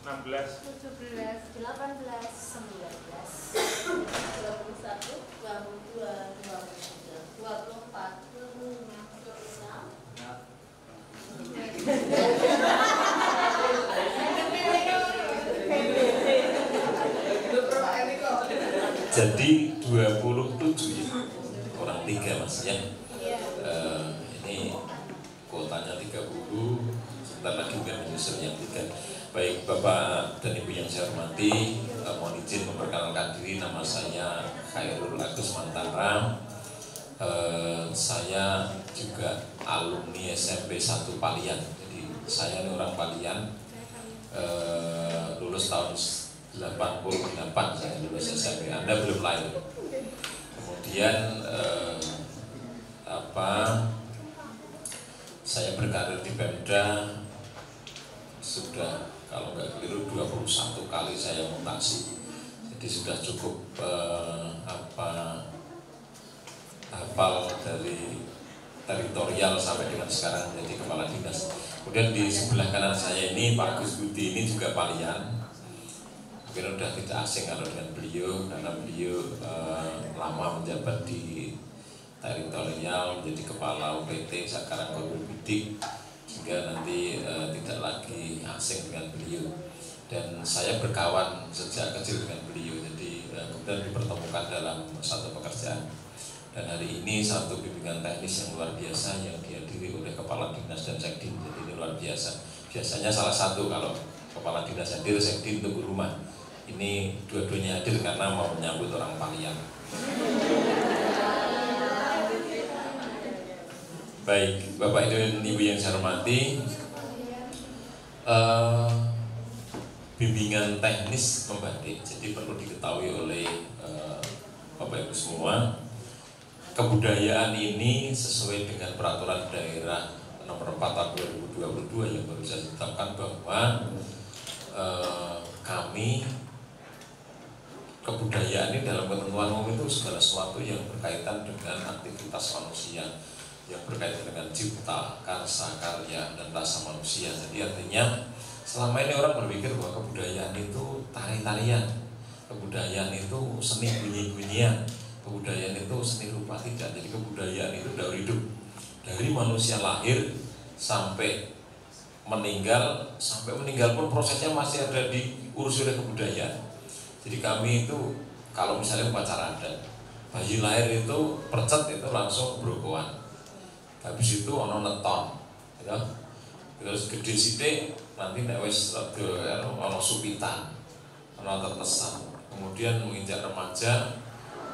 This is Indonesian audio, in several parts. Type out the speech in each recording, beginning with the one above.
16, 17, 18, 19, 21, 22, 23, 24, 25, 26. Jadi 27 ya, kurang 3 mas ya. Ini kuotanya 30, sebentar lagi kan menyusul yang 3. Baik Bapak dan Ibu yang saya hormati, mohon izin memperkenalkan diri. Nama saya Khairul Agus Mantara. Saya juga alumni SMP 1 Palian. Jadi saya ini orang Palian, lulus tahun 88 saya lulus SMP. Anda belum lahir. Kemudian saya berkarir di Pemda sudah, kalau nggak keliru, 21 kali saya mutasi. Jadi sudah cukup hafal dari teritorial sampai dengan sekarang menjadi kepala dinas. Kemudian di sebelah kanan saya ini Pak Gus Budi, ini juga Palian. Mungkin udah tidak asing kalau dengan beliau, karena beliau lama menjabat di teritorial, menjadi kepala UPT sekarang Gubernur Bidik, sehingga nanti tidak lagi asing dengan beliau. Dan saya berkawan sejak kecil dengan beliau, jadi kemudian dipertemukan dalam satu pekerjaan. Dan hari ini satu bimbingan teknis yang luar biasa yang dihadiri oleh Kepala Dinas dan Sekdin. Jadi ini luar biasa. Biasanya salah satu kalau Kepala Dinas hadir, Sekdin tunggu rumah. Ini dua-duanya hadir karena mau menyambut orang Palian. Baik, Bapak dan Ibu yang saya hormati, bimbingan teknis membatik. Jadi perlu diketahui oleh Bapak Ibu semua, kebudayaan ini sesuai dengan peraturan daerah nomor 4 tahun 2022 yang baru saya tetapkan bahwa kami kebudayaan ini dalam ketentuan umum itu segala sesuatu yang berkaitan dengan aktivitas manusia, yang berkaitan dengan cipta, karsa, karya, dan rasa manusia. Jadi artinya selama ini orang berpikir bahwa kebudayaan itu tari-tarian, kebudayaan itu seni bunyi-bunyian, kebudayaan itu seni rupa. Tidak. Jadi kebudayaan itu daur hidup dari manusia lahir sampai meninggal pun prosesnya masih ada diurus oleh kebudayaan. Jadi kami itu kalau misalnya upacara adat, bayi lahir itu percet itu langsung berokoan. Habis itu ono neton, gitu. Terus gede sithik nanti nek wis rada ono supitan, ono tetesan. Kemudian menginjak remaja,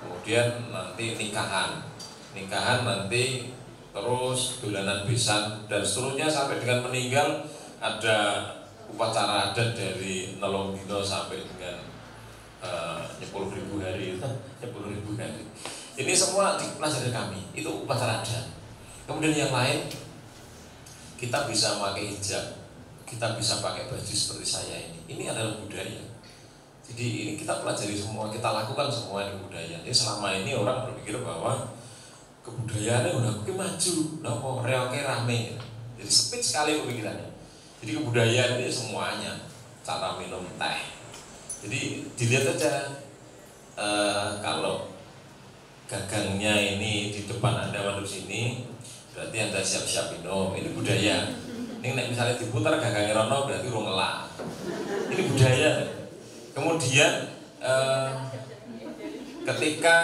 kemudian nanti nikahan nanti terus dolanan besan dan seterusnya sampai dengan meninggal. Ada upacara adat dari nelong dino sampai dengan 10.000 hari. 10.000 hari. Ini semua dipelajari kami, itu upacara adat. Kemudian yang lain, kita bisa pakai hijab, kita bisa pakai baju seperti saya ini. Ini adalah budaya. Jadi ini kita pelajari semua, kita lakukan semua ini budaya. Jadi selama ini orang berpikir bahwa kebudayaannya udah maju, nopo reoke rame. Jadi sempit sekali pemikirannya. Jadi kebudayaan ini semuanya, cara minum teh. Jadi dilihat aja kalau gagangnya ini di depan Anda masuk sini, berarti Anda siap-siap minum. Ini budaya. Ini misalnya diputar gagangnya rono berarti urung ngelak. Ini budaya. Kemudian ketika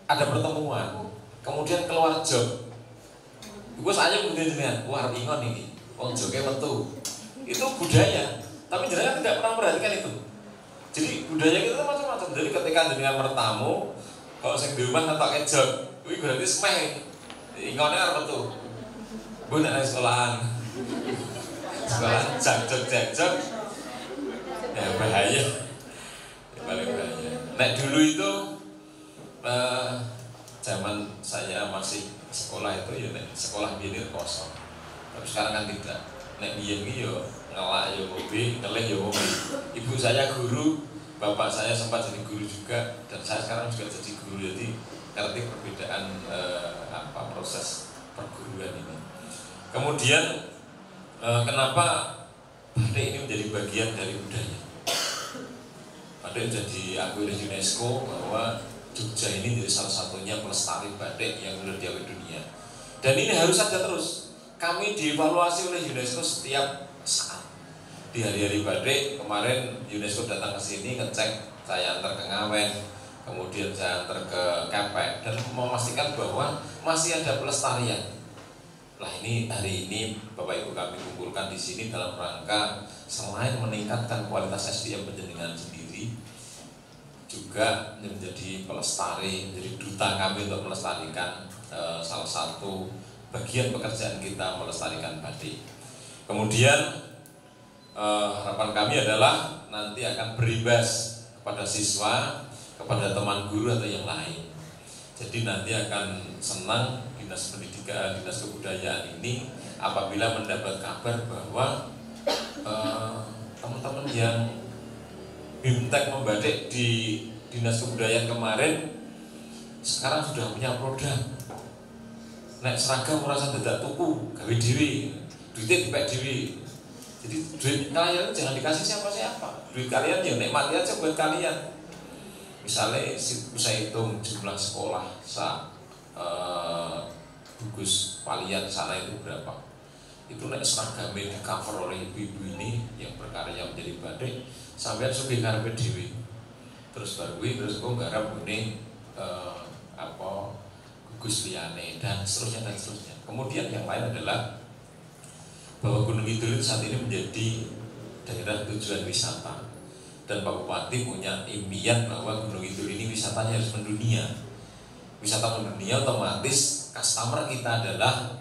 ada pertemuan, kemudian keluar jog, gue saja kemudian jenengan, wah ingon ini, wong joge metu, itu budaya. Tapi jenengan tidak pernah perhatikan itu. Jadi budaya kita macam-macam. Jadi ketika jenengan bertamu, kalau sing di rumah ngetoknya jog, itu berarti semeh, ingonnya apa tuh? Gue nak sekolahan, jog, ya bahaya, ya, paling bahaya. Nek dulu itu zaman saya masih sekolah itu ya sekolah biyen kosong. Tapi sekarang kan tidak. Nek biyen iki yo ngelak yo hobi, ngeleh yo hobi. Ibu saya guru, bapak saya sempat jadi guru juga dan saya sekarang juga jadi guru. Jadi ngerti perbedaan proses perguruan ini. Kemudian kenapa batik ini menjadi bagian dari budaya? Batik jadi akui oleh UNESCO bahwa Jogja ini jadi salah satunya pelestari batik yang sudah diakui dunia. Dan ini harus ada terus. Kami dievaluasi oleh UNESCO setiap saat. Di hari-hari batik kemarin UNESCO datang ke sini ngecek, saya antar ke Ngawen, kemudian saya antar ke Kepek dan memastikan bahwa masih ada pelestarian. Nah ini hari ini Bapak Ibu kami kumpulkan di sini dalam rangka selain meningkatkan kualitas SDM penjenengan sendiri, juga menjadi pelestari, menjadi duta kami untuk melestarikan salah satu bagian pekerjaan kita melestarikan batik. Kemudian harapan kami adalah nanti akan berimbas kepada siswa, kepada teman guru atau yang lain. Jadi nanti akan senang Dinas Pendidikan, Dinas Kebudayaan ini apabila mendapat kabar bahwa teman-teman yang BIMTEK membatik di Dinas Kebudayaan kemarin sekarang sudah punya produk. Nek seragam merasa tidak tuku, gawe diri, duitnya dipek diri. Jadi duit kalian jangan dikasih siapa-siapa. Duit kalian ya nikmati aja buat kalian. Misalnya saya hitung jumlah sekolah gugus Palian sana itu berapa? Itu nek seragamnya di cover oleh ibu-ibu ini yang berkarya menjadi batik sampai sugih karepe dhewe. Terus baru terus kok garap ini gugus liyane dan seterusnya. Kemudian yang lain adalah bahwa Gunung Kidul itu saat ini menjadi daerah tujuan wisata dan Pak Bupati punya impian bahwa Gunung Kidul ini wisatanya harus mendunia. Wisata mendunia otomatis customer kita adalah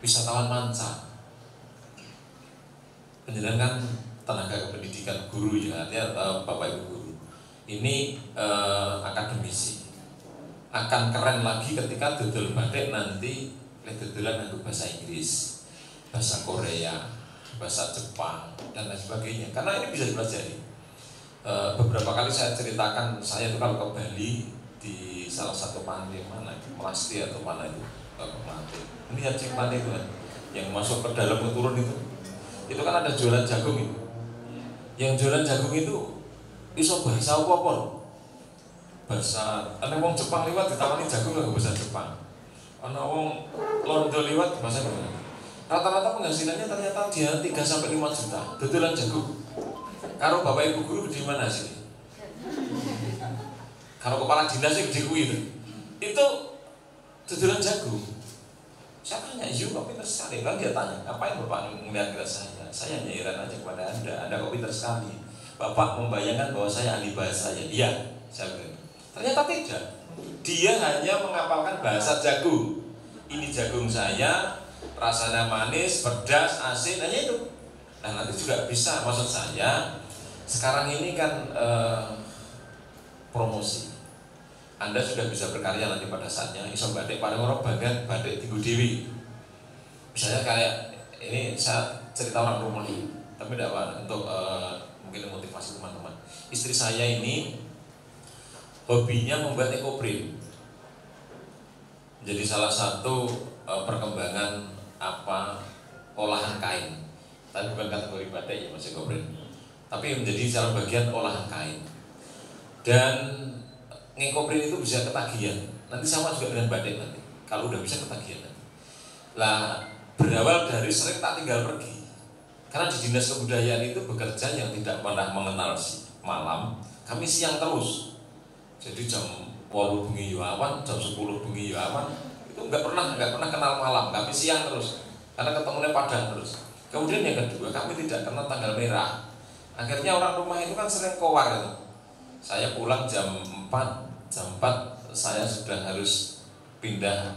wisatawan manca. Menjalankan tenaga kependidikan guru ya, artinya Bapak Ibu guru. Ini akademisi. Akan keren lagi ketika dodol batik nanti dodolan nganggo bahasa Inggris, bahasa Korea, bahasa Jepang dan lain sebagainya. Karena ini bisa dipelajari. Beberapa kali saya ceritakan saya itu kalau ke Bali di salah satu pantai mana itu Melasti atau mana itu pantai. Ini ya cek pantai itu kan, yang masuk ke dalam ke turun itu kan ada jualan jagung itu. Yang jualan jagung itu iso bahasa apa? Bahasa, ada wong Jepang lewat ditawani jagung lho bahasa Jepang. Ana wong Londo lewat bahasa Indonesia. Rata-rata penghasilannya ternyata dia 3 sampai 5 juta dodolan jagung. Karo Bapak Ibu guru di mana sih? Karo kepala dinas sih gede kuwi itu Dodolan jagung. Saya tanya, "Iya kok pinter sekali." Kan dia tanya, "Ngapain Bapak ngeliat saya?" Saya hanya heran aja kepada Anda kok pinter sekali. Bapak membayangkan bahwa saya ahli bahasa ya? Iya, saya bilang. Ternyata tidak. Dia hanya menghafalkan bahasa jagung. Ini jagung saya, rasanya manis, pedas, asin, hanya itu. Nah nanti juga bisa, maksud saya sekarang ini kan promosi. Anda sudah bisa berkarya nanti pada saatnya. Iso batik paling orang bagian batik tinggu dewi. Misalnya kayak ini saya cerita orang rumah ini, tapi tidak apa untuk mungkin motivasi teman-teman. Istri saya ini hobinya membuat ekoprint. Jadi salah satu perkembangan olahan kain. Tapi bukan kategori batik ya masih ekoprint. Tapi menjadi salah bagian olahan kain. Dan ngekoprin itu bisa ketagihan. Nanti sama juga dengan batik nanti. Kalau udah bisa ketagihan nanti. Lah berawal dari sering tak tinggal pergi. Karena di dinas kebudayaan itu bekerja yang tidak pernah mengenal malam. Kami siang terus. Jadi jam 8 bengi awan, jam 10 bengi awan. Itu nggak pernah kenal malam. Kami siang terus. Karena ketemunya padang terus. Kemudian yang kedua, kami tidak kenal tanggal merah. Akhirnya orang rumah itu kan sering kowar itu. Saya pulang jam 4 saya sudah harus pindah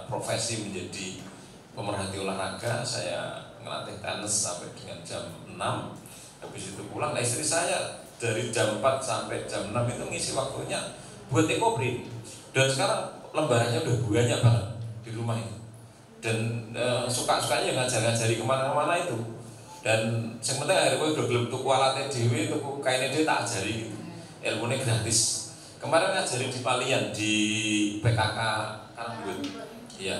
profesi menjadi pemerhati olahraga. Saya ngelatih tenis sampai dengan jam 6. Habis itu pulang. Nah istri saya dari jam 4 sampai jam 6 itu ngisi waktunya buat ekoprint. Dan sekarang lembarannya udah banyak banget di rumah itu. Dan suka-sukanya ngajari kemana-mana itu. Dan yang penting akhirnya gue belum tuku alatnya dewi, tuku kainnya dewi tak ajari gitu. Ilmunya gratis. Kemarin ngajari di Palian di PKK Karanggut. Ya,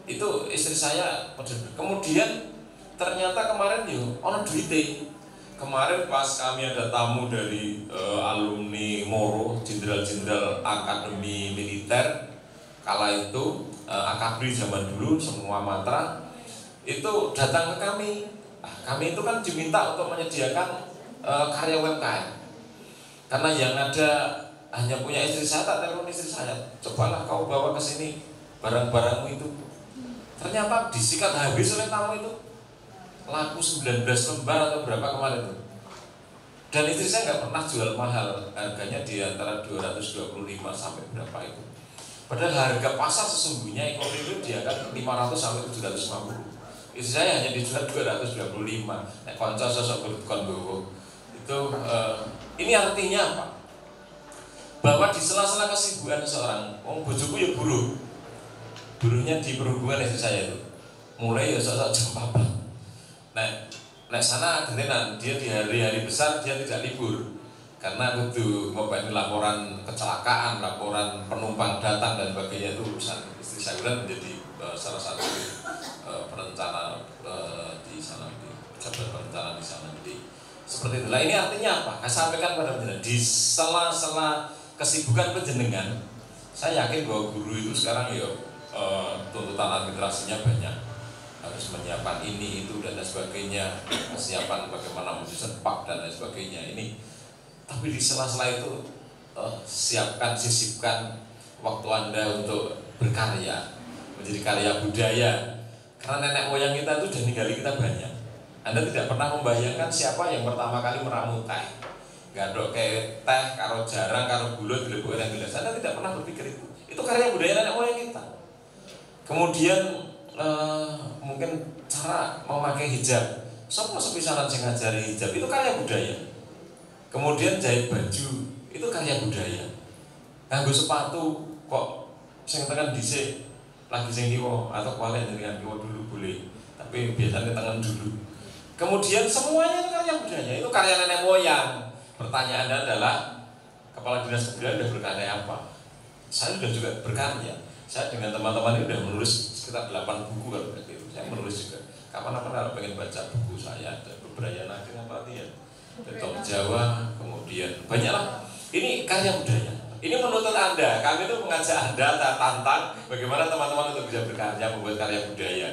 itu istri saya. Kemudian ternyata kemarin ono duite. Kemarin pas kami ada tamu dari alumni Moro, jenderal-jenderal Akademi Militer. Kala itu Akabri zaman dulu semua matra itu datang ke kami. Kami itu kan diminta untuk menyediakan karya UMKM. Karena yang ada hanya punya istri saya, tak telepon istri saya, "Cobalah kau bawa ke sini barang-barangmu itu." Ternyata disikat habis oleh tamu itu. Laku 19 lembar atau berapa kemarin itu. Dan istri saya nggak pernah jual mahal. Harganya di antara 225 sampai berapa itu. Padahal harga pasar sesungguhnya ekoprint itu dia kan 500 sampai 750. Istri saya hanya dijual 225. Nah, konco sosok berkondowo. Itu ini artinya apa? Bahwa di sela-sela kesibukan seorang, bojoku ya buruh. Buruhnya di perhubungan istri saya itu. Mulai ya sosok jam 4. Nah sana gentenan dia di hari-hari besar dia tidak libur. Karena itu membantu laporan kecelakaan, laporan penumpang datang dan sebagainya itu urusan istri saya bilang menjadi salah satu perencana di sana, di pejabat perencana di sana. Jadi seperti itulah. Ini artinya apa? Saya sampaikan pada penjenengan di sela-sela kesibukan penjenengan, saya yakin bahwa guru itu sekarang tuntutan administrasinya banyak, harus menyiapkan ini itu dan lain sebagainya, kesiapan bagaimana menyusun pak dan lain sebagainya ini. Tapi di sela-sela itu sisipkan waktu Anda untuk berkarya, menjadi karya budaya. Karena nenek moyang kita itu sudah ninggali kita banyak. Anda tidak pernah membayangkan siapa yang pertama kali meramu teh. Gadok kayak teh, karo jarang, karo gula, dilebok yang gelas. Anda tidak pernah berpikir itu. Itu karya budaya nenek moyang kita. Kemudian mungkin cara memakai hijab. Sopo sepisanan sing ngajari hijab itu karya budaya. Kemudian jahit baju itu karya budaya. Nganggo sepatu kok sing tekan dhisik lagi sing kiwa atau kuali dengan kiwa dulu boleh. Tapi biasanya tangan dulu. Kemudian semuanya itu karya budaya. Itu karya nenek moyang. Pertanyaan Anda adalah kepala dinas kebudayaan sudah berkarya apa? Saya sudah juga berkarya. Saya dengan teman-teman ini sudah menulis sekitar 8 buku kalau begitu. Saya menulis juga. Kapan-kapan kalau pengen baca buku saya ada beberapa naga apa ya, Tom Jawa, kemudian banyaklah. Ini karya budaya. Ini menuntut Anda. Kami itu mengajak Anda tantang bagaimana teman-teman untuk bisa berkarya membuat karya budaya.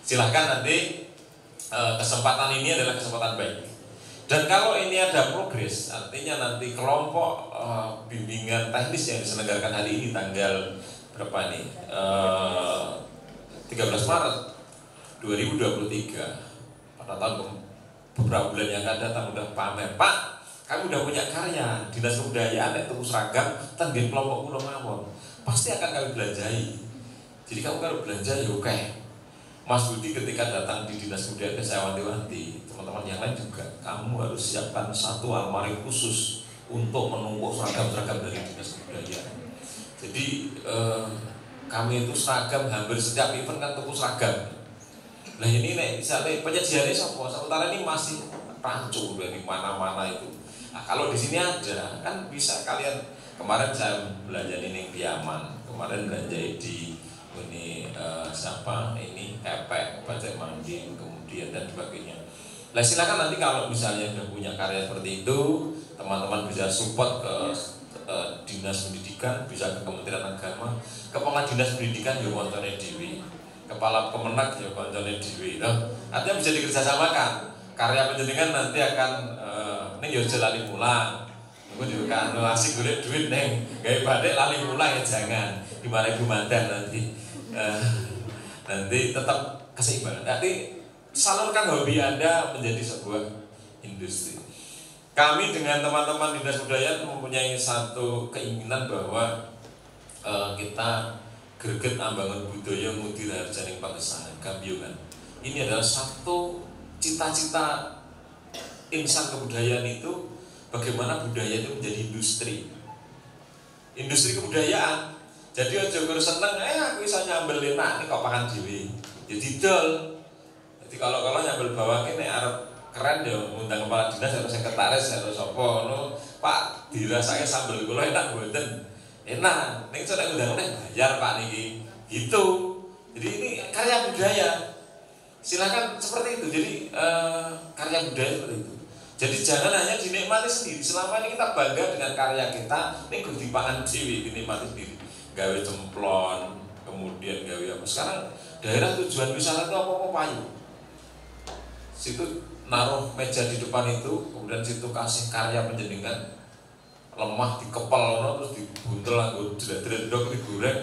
Silahkan nanti kesempatan ini adalah kesempatan baik. Dan kalau ini ada progres, artinya nanti kelompok bimbingan teknis yang diselenggarakan hari ini tanggal berapa ini? 13 Maret 2023. Pada tahun beberapa bulan yang akan datang udah pamer, Pak, kami udah punya karya, Dinas Kebudayaan itu seragam, tanggen kelompok kulo mawon. Pasti akan kami belanjai. Jadi kamu kalau belanja ya oke. Mas Budi ketika datang di Dinas Kebudayaan, saya wanti-wanti, teman-teman yang lain juga, kamu harus siapkan satu almari khusus untuk menumpuk seragam-seragam dari Dinas Kebudayaan. Jadi kami itu seragam, hampir setiap event kan tuku seragam. Nah ini misalnya penyajiannya sementara ini masih rancu dari mana-mana itu. Nah, kalau di sini ada, kan bisa kalian. Kemarin saya belanja ini Piaman, kemarin belanja di ini siapa ini Kepek, Bajak Mandi, kemudian dan sebagainya. Nah silakan nanti kalau misalnya sudah punya karya seperti itu, teman-teman bisa support ke Dinas Pendidikan, bisa ke Kementerian Agama, Kepala Dinas Pendidikan yo koncone dhewe, Kepala Kemenak yo koncone dhewe. Artinya bisa dikerjasamakan. Karya penjenengan nanti akan ning yo lali mulang. Engko juga kan asik golek duit ning gawe batik lali mulang ya jangan. Dimarahi Bu Mandan nanti. Nanti tetap keseimbangan. Nanti salurkan hobi Anda menjadi sebuah industri. Kami dengan teman-teman Dinas Kebudayaan mempunyai satu keinginan bahwa kita greget ambangan budaya mudir harjaning pangesahan Gambiongan. Ini adalah satu cita-cita insan kebudayaan itu, bagaimana budaya itu menjadi industri kebudayaan. Jadi aja gur seneng, aku bisa nyambel enak nih kok pangan dhewe. Ya didol. Jadi kalau nyambel bawang ini arep keren ya, ngundang kepala dinas atau sekretaris atau sapa ngono, Pak, dirasake sambel kula enak mboten? Enak. Ning nek undang bayar Pak niki. Gitu. Jadi ini karya budaya. Silakan seperti itu. Jadi karya budaya seperti itu. Jadi jangan hanya dinikmati sendiri. Selama ini kita bangga dengan karya kita, ini kudu dipangan dhewe, dinikmati sendiri. Gawe cemplon, kemudian gawe apa. Sekarang daerah tujuan wisata itu apa-apa payu. Situ naruh meja di depan itu, kemudian situ kasih karya penjenengan, lemah dikepel terus dibuntel anggo dredok digoreng,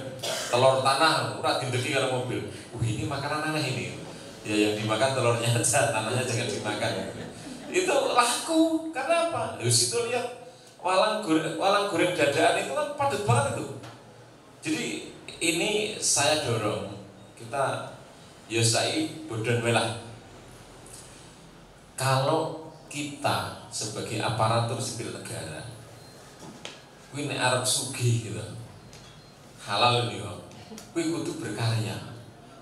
telur tanah ora dindeki karo mobil. Ini makanan aneh ini. Ya yang dimakan telurnya aja, tanahnya jangan dimakan. Itu laku karena apa? Di situ lihat walang goreng dadaan itu kan padat banget itu. Jadi ini saya dorong kita yosai bodon welah. Kalau kita sebagai aparatur sipil negara, kuwi nek arep sugih gitu, halal nih kok, kuwi kudu berkarya.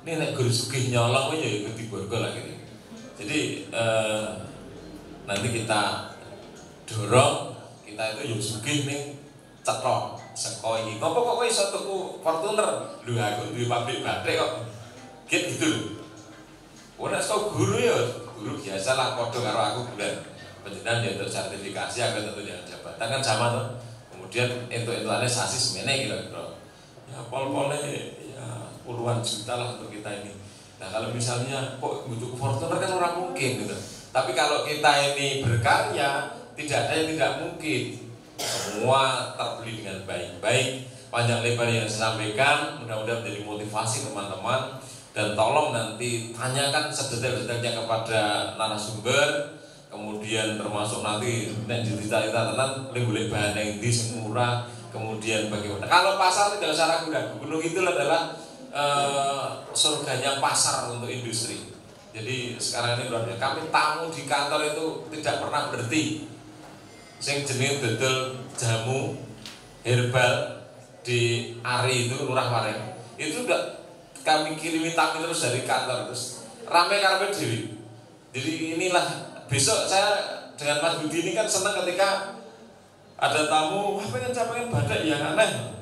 Nek guru sugih nyolong ya ikut diborgol lah gitu. Jadi nanti kita dorong kita itu yang sugih nih cetok seko iki. Kok kowe iso tuku Fortuner? Lho aku duwe pabrik batik kok. Gitu lho. Ora sok guru ya. Guru biasa lah, kode karo aku bulan penjenengan ya untuk sertifikasi agar tentu jangan jabatan kan sama tuh. Kemudian itu-ituannya sasis semene kira-kira. Ya pol-polnya ya puluhan juta lah untuk kita ini. Nah kalau misalnya kok butuh Fortuner kan orang mungkin gitu. Tapi kalau kita ini berkarya, tidak ada yang tidak mungkin. Semua terbeli dengan baik-baik. Panjang lebar yang saya sampaikan, mudah-mudahan menjadi motivasi teman-teman. Dan tolong nanti tanyakan sedetail-detailnya kepada narasumber. Kemudian termasuk nanti nek cerita-cerita tenan boleh bahan yang di semurah. Kemudian bagaimana? Kalau pasar tidak usah ragu-ragu. Gunung itu adalah surganya pasar untuk industri. Jadi sekarang ini luar biasa. Kami tamu di kantor itu tidak pernah berhenti. Sing jenenge dodol jamu herbal di Ari itu Lurah Wareng. Itu udah kami kirimi tamu terus dari kantor terus rame karpet dewi. Jadi inilah besok saya dengan Mas Budi ini kan senang ketika ada tamu, pengen batik yang aneh,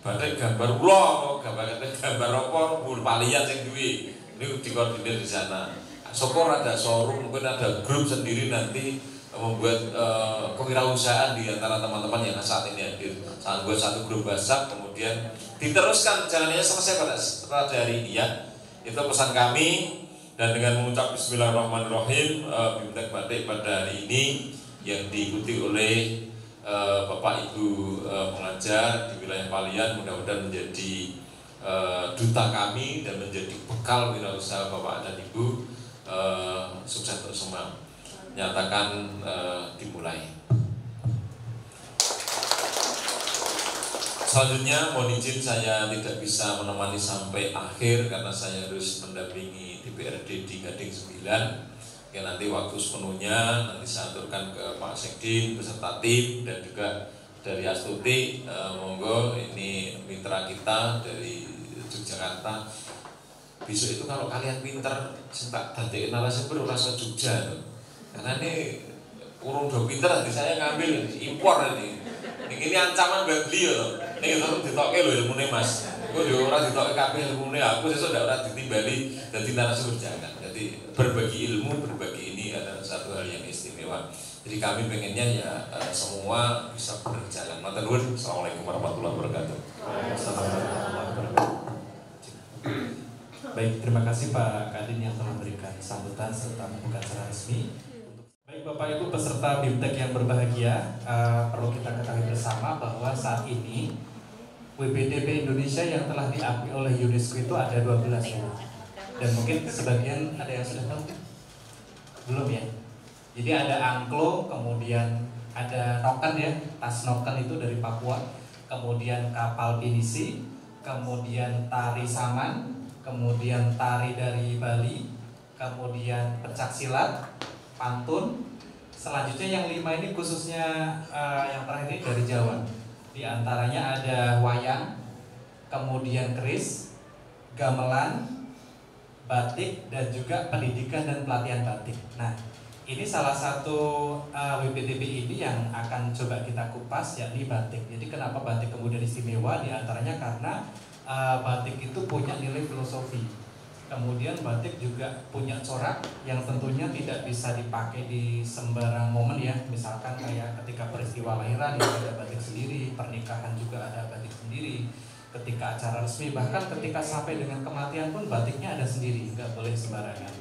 batik gambar ulo, gambar apa, palian yang duwi, ini dikoordinir di sana. Syukur ada showroom, mungkin ada grup sendiri nanti membuat kewirausahaan di antara teman-teman yang saat ini hadir. Saat buat satu grup WhatsApp, kemudian diteruskan, jangan hanya selesai pada hari ini ya. Itu pesan kami. Dan dengan mengucap Bismillahirrahmanirrahim, Bimtek Batik pada hari ini yang diikuti oleh Bapak Ibu pengajar di wilayah Palian, mudah-mudahan menjadi duta kami dan menjadi bekal wirausaha Bapak dan Ibu. Sukses untuk semua. Nyatakan dimulai. Selanjutnya mohon izin saya tidak bisa menemani sampai akhir karena saya harus mendampingi DPRD di Gading 9. Ya, nanti waktu sepenuhnya nanti saya aturkan ke Pak Sekdin beserta tim dan juga dari Astuti. Monggo, ini mitra kita dari Yogyakarta. Besok itu kalau kalian pinter tak dadek narasumber rasa Jogja loh. Karena ini urung do pinter nanti saya ngambil impor ini. Ini ancaman buat beliau loh. Ini harus ditoke loh ilmune Mas. Gue di orang ditoke kabeh ilmune, aku sesuk ndak ora ditimbali dadi narasumber jangan. Jadi berbagi ilmu, berbagi ini adalah satu hal yang istimewa. Jadi kami pengennya ya semua bisa berjalan. Matur nuwun. Assalamualaikum warahmatullahi wabarakatuh. Baik, terima kasih Pak Kadin yang telah memberikan sambutan serta membuka acara resmi. Baik Bapak Ibu peserta BIMTEK yang berbahagia, perlu kita ketahui bersama bahwa saat ini WPDB Indonesia yang telah diakui oleh UNESCO itu ada 12 ya. Dan mungkin sebagian ada yang sudah tahu? Belum ya? Jadi ada angklo, kemudian ada noken ya, tas noken itu dari Papua, kemudian kapal pinisi, kemudian tari saman, kemudian tari dari Bali, kemudian pencak silat, pantun. Selanjutnya yang 5 ini khususnya yang terakhir ini dari Jawa. Di antaranya ada wayang, kemudian keris, gamelan, batik, dan juga pendidikan dan pelatihan batik. Nah, ini salah satu WPDB ini yang akan coba kita kupas, yakni batik. Jadi kenapa batik kemudian istimewa? Di antaranya karena batik itu punya nilai filosofi. Kemudian batik juga punya corak yang tentunya tidak bisa dipakai di sembarang momen ya. Misalkan kayak ketika peristiwa lahiran itu ada batik sendiri, pernikahan juga ada batik sendiri, ketika acara resmi, bahkan ketika sampai dengan kematian pun batiknya ada sendiri, nggak boleh sembarangan.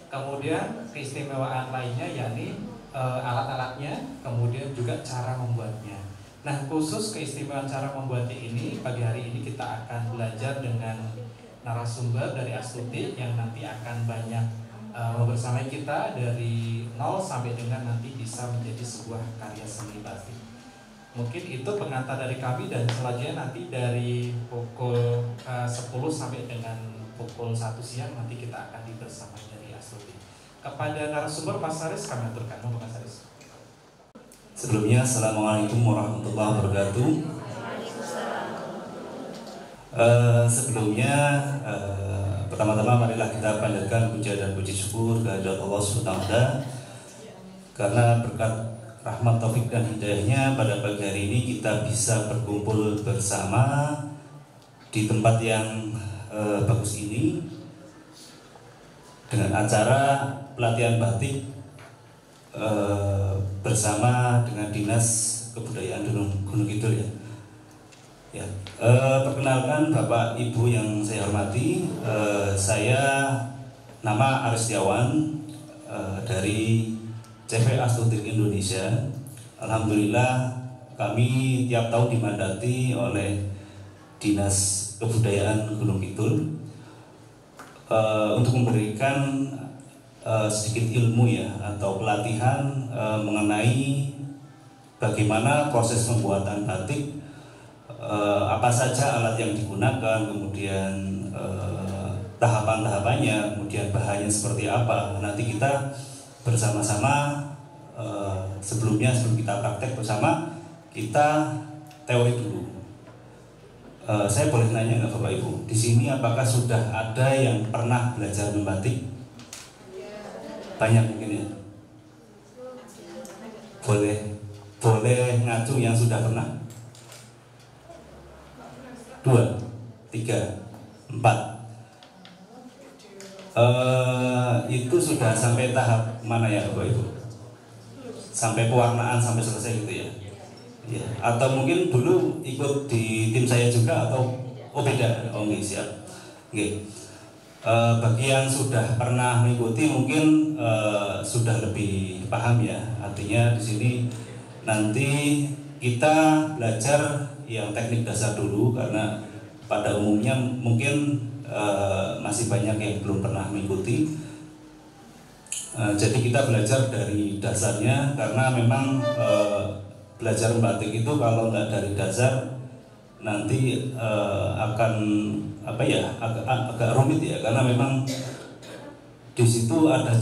Kemudian keistimewaan lainnya yakni alat-alatnya, kemudian juga cara membuatnya. Nah, khusus keistimewaan cara membuatnya ini, pagi hari ini kita akan belajar dengan narasumber dari Astuti yang nanti akan banyak bersama kita dari 0 sampai dengan nanti bisa menjadi sebuah karya seni batik. Mungkin itu pengantar dari kami, dan selanjutnya nanti dari pukul 10 sampai dengan pukul 1 siang nanti kita akan bersama dari Astuti. Kepada narasumber Mas Haris kami aturkan. Mas Haris. Sebelumnya, Assalamualaikum warahmatullahi wabarakatuh. Sebelumnya, pertama-tama marilah kita panjatkan puja dan puji syukur kehadirat Allah SWT, karena berkat rahmat taufik dan hidayahnya pada pagi hari ini kita bisa berkumpul bersama di tempat yang bagus ini dengan acara pelatihan batik bersama dengan Dinas Kebudayaan Gunung Kidul ya. Ya, perkenalkan Bapak Ibu yang saya hormati, saya nama Aris Setiawan dari CV Astuti Indonesia. Alhamdulillah kami tiap tahun dimandati oleh Dinas Kebudayaan Gunung Kidul untuk memberikan sedikit ilmu ya atau pelatihan mengenai bagaimana proses pembuatan batik. Apa saja alat yang digunakan, kemudian tahapan-tahapannya, kemudian bahannya seperti apa. Nanti kita bersama-sama sebelum kita praktek bersama, kita teori dulu. Saya boleh nanya nggak Bapak Ibu, di sini apakah sudah ada yang pernah belajar membatik? Banyak mungkin ya. Boleh ngacu yang sudah pernah? 2, 3, 4. Itu sudah sampai tahap mana ya Bapak Ibu? Sampai pewarnaan sampai selesai gitu ya? Ya. Atau mungkin dulu ikut di tim saya juga atau beda? Nggak, siap. Oke. Bagi yang sudah pernah mengikuti mungkin sudah lebih paham ya. Artinya di sini nanti kita belajar yang teknik dasar dulu, karena pada umumnya mungkin masih banyak yang belum pernah mengikuti. Jadi kita belajar dari dasarnya, karena memang belajar membatik itu kalau nggak dari dasar nanti akan agak rumit ya, karena memang di situ ada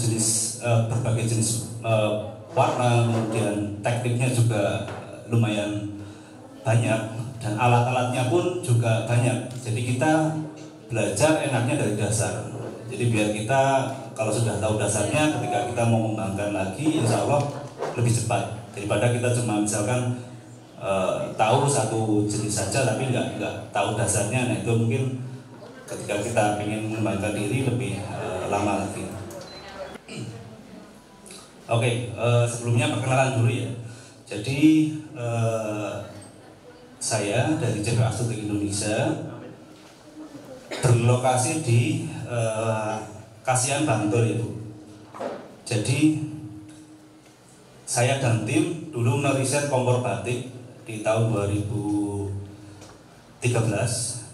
berbagai jenis warna, kemudian tekniknya juga lumayan banyak, dan alat-alatnya pun juga banyak. Jadi kita belajar enaknya dari dasar. Jadi biar kita kalau sudah tahu dasarnya, ketika kita mau mengembangkan lagi, insya Allah lebih cepat daripada kita cuma misalkan tahu satu jenis saja tapi nggak tahu dasarnya. Nah itu mungkin ketika kita ingin mengembangkan diri lebih lama lagi. Oke, sebelumnya perkenalan dulu ya. Jadi saya dari CV Astuti Indonesia berlokasi di Kasihan, Bantul itu. Jadi saya dan tim dulu meriset kompor batik di tahun 2013,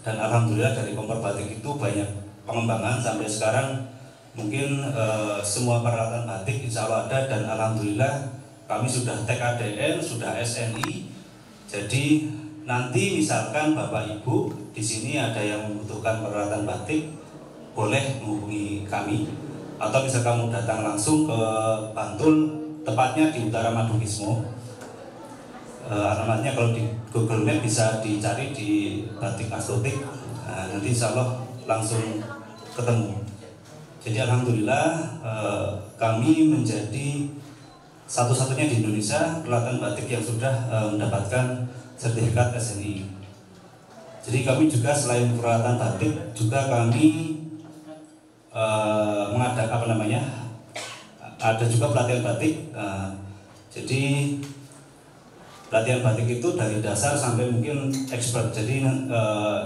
dan alhamdulillah dari kompor batik itu banyak pengembangan sampai sekarang. Mungkin semua peralatan batik insya Allah ada, dan alhamdulillah kami sudah TKDN, sudah SNI. Jadi nanti misalkan Bapak Ibu di sini ada yang membutuhkan peralatan batik, boleh menghubungi kami, atau misalkan mau datang langsung ke Bantul, tepatnya di Utara Madukismo. Alamatnya kalau di Google Map bisa dicari di Batik Astuti. Nah, nanti insya Allah langsung ketemu. Jadi alhamdulillah kami menjadi satu-satunya di Indonesia peralatan batik yang sudah mendapatkan sertifikat SNI. Jadi kami juga selain peralatan batik juga kami mengadakan ada juga pelatihan batik. Jadi pelatihan batik itu dari dasar sampai mungkin expert. Jadi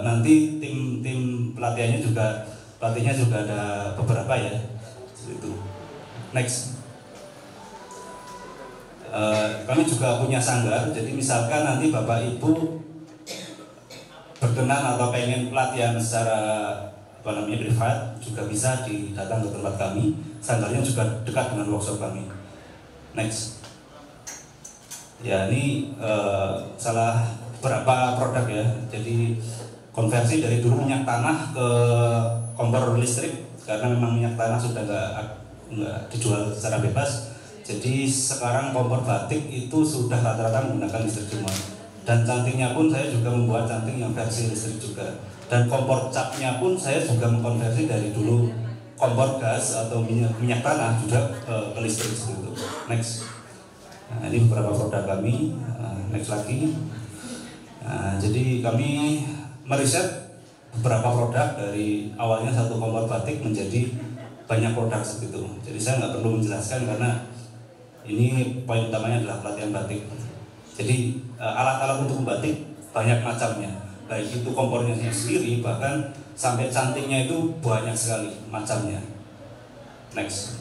nanti tim pelatihannya juga, pelatihnya juga ada beberapa ya. Itu. Next. Kami juga punya sanggar. Jadi misalkan nanti Bapak Ibu berkenan atau pengen pelatihan secara privat, juga bisa datang ke tempat kami. Sanggarnya juga dekat dengan workshop kami. Next. Ya ini salah beberapa produk ya. Jadi konversi dari dulu minyak tanah ke kompor listrik, karena memang minyak tanah sudah nggak dijual secara bebas. Jadi sekarang kompor batik itu sudah rata-rata menggunakan listrik semua. Dan cantingnya pun saya juga membuat canting yang versi listrik juga. Dan kompor capnya pun saya juga mengkonversi dari dulu kompor gas atau minyak tanah juga ke listrik seperti itu. Next. Nah, ini beberapa produk kami. Next lagi. Nah, jadi kami meriset beberapa produk dari awalnya satu kompor batik menjadi banyak produk seperti itu. Jadi saya nggak perlu menjelaskan karena ini poin utamanya adalah pelatihan batik. Jadi alat-alat untuk membatik banyak macamnya, baik itu kompornya sendiri bahkan sampai cantingnya itu banyak sekali macamnya. Next.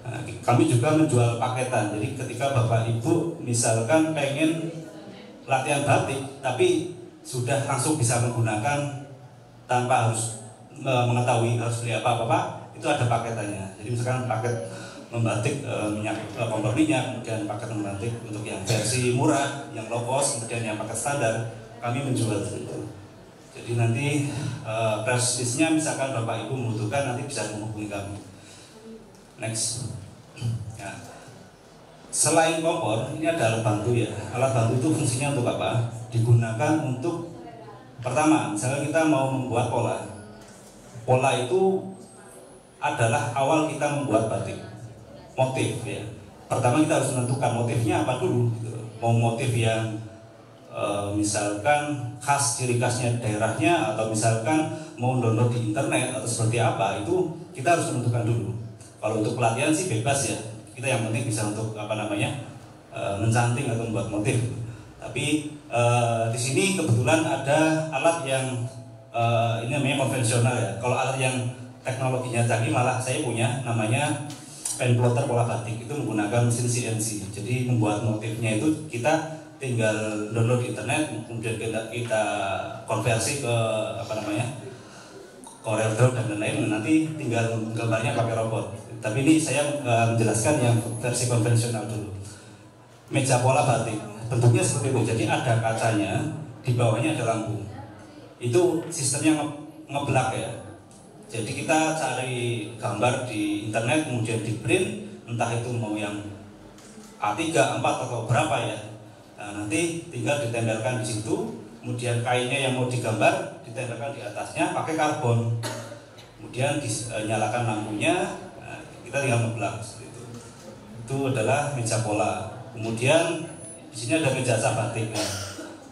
Nah, kami juga menjual paketan. Jadi ketika Bapak Ibu misalkan pengen latihan batik tapi sudah langsung bisa menggunakan tanpa harus mengetahui harus beli apa-apa, itu ada paketannya. Jadi misalkan paket membatik kompor minyak, kemudian paket membatik untuk yang versi murah, yang low cost, kemudian yang paket standar, kami menjual itu. Jadi nanti press listnya misalkan Bapak Ibu membutuhkan, nanti bisa menghubungi kami. Next. Ya. Selain kompor, ini ada alat bantu ya. Alat bantu itu fungsinya untuk apa? Digunakan untuk pertama, misalnya kita mau membuat pola. Pola itu adalah awal kita membuat batik. Motif ya. Pertama kita harus menentukan motifnya apa dulu gitu. Mau motif yang misalkan khas, ciri khasnya daerahnya, atau misalkan mau download di internet atau seperti apa, itu kita harus menentukan dulu. Kalau untuk pelatihan sih bebas ya. Kita yang penting bisa untuk mencanting atau membuat motif. Tapi di sini kebetulan ada alat yang ini namanya konvensional ya. Kalau alat yang teknologinya canggih malah saya punya, namanya pen plotter pola batik. Itu menggunakan mesin CNC. Jadi membuat motifnya itu kita tinggal download di internet, kemudian kita konversi ke Corel Draw dan lain-lain, nanti tinggal gambarnya pakai robot. Tapi ini saya menjelaskan yang versi konvensional dulu. Meja pola batik bentuknya seperti itu, jadi ada kacanya, di bawahnya ada lampu. Itu sistemnya ngeblak ya. Jadi kita cari gambar di internet, kemudian di print, entah itu mau yang A3, A4 atau berapa ya. Nah, nanti tinggal ditempelkan di situ, kemudian kainnya yang mau digambar ditempelkan di atasnya pakai karbon. Kemudian dinyalakan lampunya, nah, kita tinggal ngeblak seperti itu. Itu adalah meja pola. Kemudian di sini ada meja cap batik. Nah,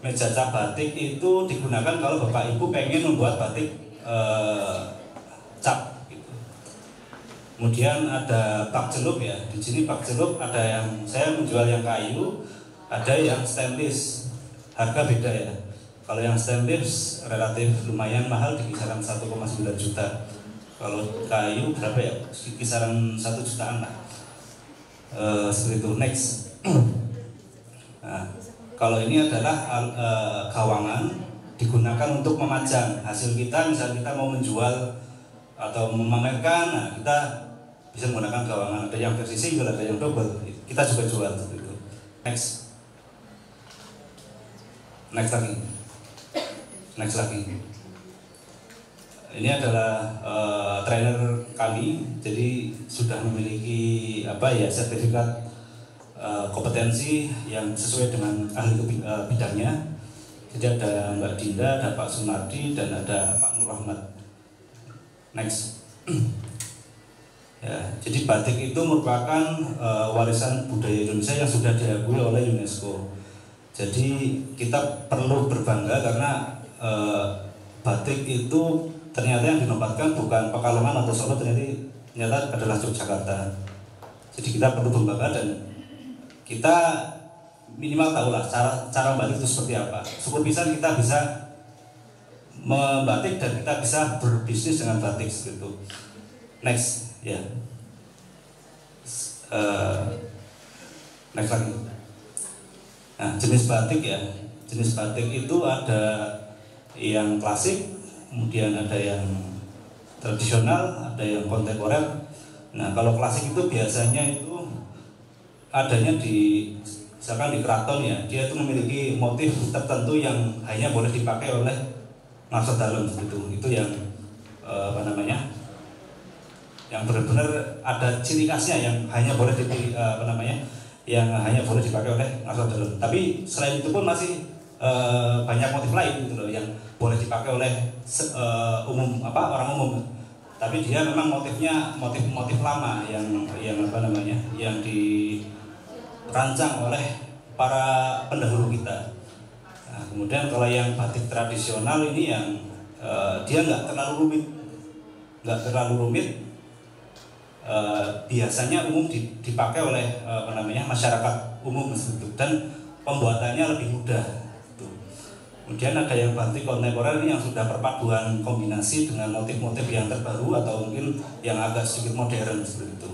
meja cap batik itu digunakan kalau Bapak Ibu pengen membuat batik cap gitu. Kemudian ada bak celup ya. Di sini bak celup ada yang saya menjual yang kayu, ada yang stainless. Harga beda ya. Kalau yang stainless relatif lumayan mahal di kisaran 1,9 juta. Kalau kayu berapa ya? Kisaran 1 jutaan lah. Seperti itu. Next. Nah, kalau ini adalah gawangan digunakan untuk memajang hasil kita. Misalnya kita mau menjual atau memamerkan, nah kita bisa menggunakan gawangan. Ada yang versi single, ada yang double. Kita juga jual seperti itu. Next. Next lagi. Next lagi. Ini adalah trainer kami, jadi sudah memiliki sertifikat kompetensi yang sesuai dengan ahli bidangnya. Jadi ada Mbak Dinda, ada Pak Sunardi, dan ada Pak Nur Rahmat. Next. Ya, jadi batik itu merupakan warisan budaya Indonesia yang sudah diakui oleh UNESCO. Jadi kita perlu berbangga karena batik itu ternyata yang dinobatkan bukan Pekalongan atau Solo, ternyata adalah Yogyakarta. Jadi kita perlu berbangga dan kita minimal tahulah cara membatik itu seperti apa. Syukur pisan kita bisa membatik dan kita bisa berbisnis dengan batik seperti itu. Next, ya. Next lagi. Nah, jenis batik ya. Jenis batik itu ada yang klasik, kemudian ada yang tradisional, ada yang kontemporer. Nah, kalau klasik itu biasanya itu adanya misalkan di keraton ya, dia itu memiliki motif tertentu yang hanya boleh dipakai oleh mangsa dalam seperti itu. Itu yang yang benar-benar ada ciri khasnya yang hanya boleh yang hanya boleh dipakai oleh mangsa dalam. Tapi selain itu pun masih banyak motif lain gitu loh yang boleh dipakai oleh orang umum. Tapi dia memang motifnya motif lama yang dirancang oleh para pendahulu kita. Nah, kemudian kalau yang batik tradisional ini yang dia nggak terlalu rumit, biasanya umum dipakai oleh masyarakat umum itu, dan pembuatannya lebih mudah. Kemudian ada yang batik kontemporer ini yang sudah perpaduan kombinasi dengan motif-motif yang terbaru atau mungkin yang agak sedikit modern seperti itu.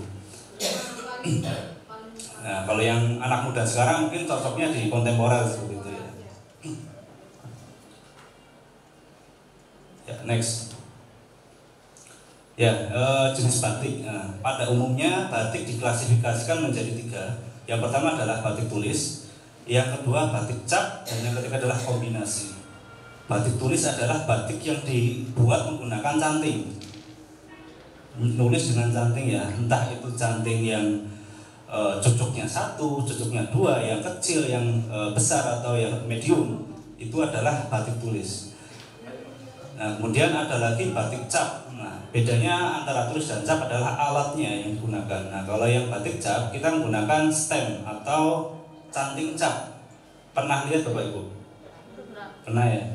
Nah, kalau yang anak muda sekarang mungkin cocoknya di kontemporer seperti itu ya. Ya, next. Ya, jenis batik. Nah, pada umumnya batik diklasifikasikan menjadi 3. Yang pertama adalah batik tulis, yang kedua batik cap, dan yang ketiga adalah kombinasi. Batik tulis adalah batik yang dibuat menggunakan canting. Nulis dengan canting ya, entah itu canting yang cocoknya 1, cocoknya 2, yang kecil, yang besar atau yang medium, itu adalah batik tulis. Nah, kemudian ada lagi batik cap. Nah, bedanya antara tulis dan cap adalah alatnya yang digunakan. Nah, kalau yang batik cap kita menggunakan stem atau canting cap. Pernah lihat Bapak Ibu? Pernah ya?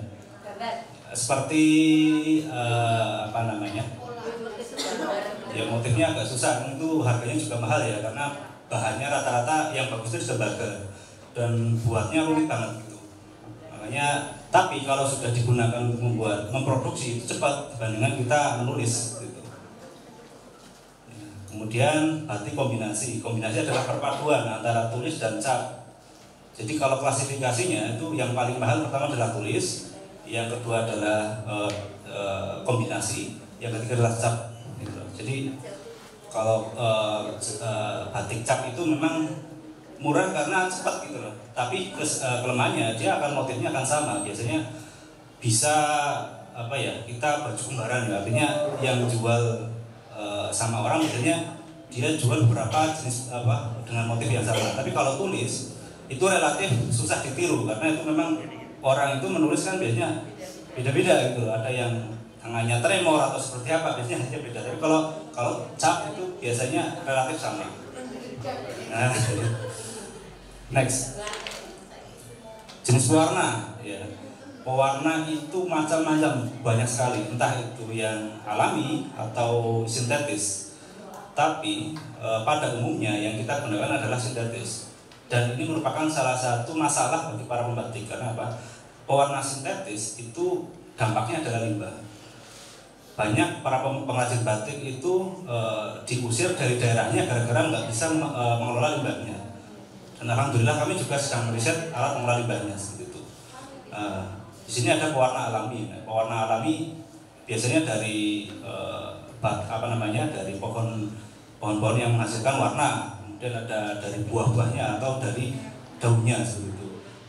Seperti ya motifnya agak susah, itu harganya juga mahal ya, karena bahannya rata-rata yang bagus itu tembaga dan buatnya rumit banget gitu. Makanya, tapi kalau sudah digunakan untuk memproduksi itu cepat dibandingkan kita menulis gitu. Kemudian batik kombinasi adalah perpaduan antara tulis dan cap. Jadi kalau klasifikasinya itu yang paling mahal pertama adalah tulis, yang kedua adalah kombinasi, yang ketiga adalah cap. Gitu. Jadi kalau batik cap itu memang murah karena cepat gitu loh. Tapi kelemahannya dia akan motifnya akan sama. Biasanya bisa apa ya, kita baju kembaran ya, artinya yang jual sama orang biasanya dia jual beberapa jenis apa dengan motif yang sama. Tapi kalau tulis itu relatif susah ditiru karena itu memang orang itu menulis kan biasanya beda-beda gitu. Ada yang tangannya tremor atau seperti apa, biasanya hanya beda. Tapi kalau cap itu biasanya relatif sama. Nah, next, jenis warna ya. Pewarna itu macam-macam, banyak sekali, entah itu yang alami atau sintetis. Tapi pada umumnya yang kita gunakan adalah sintetis. Dan ini merupakan salah satu masalah bagi para pembatik. Karena apa? Pewarna sintetis itu dampaknya adalah limbah. Banyak para pengrajin batik itu diusir dari daerahnya gara-gara nggak bisa mengelola limbahnya. Dan alhamdulillah kami juga sedang meriset alat mengelola limbahnya seperti itu. Di sini ada pewarna alami. Pewarna alami biasanya dari dari pohon-pohon yang menghasilkan warna. Kemudian ada dari buah-buahnya atau dari daunnya seperti itu.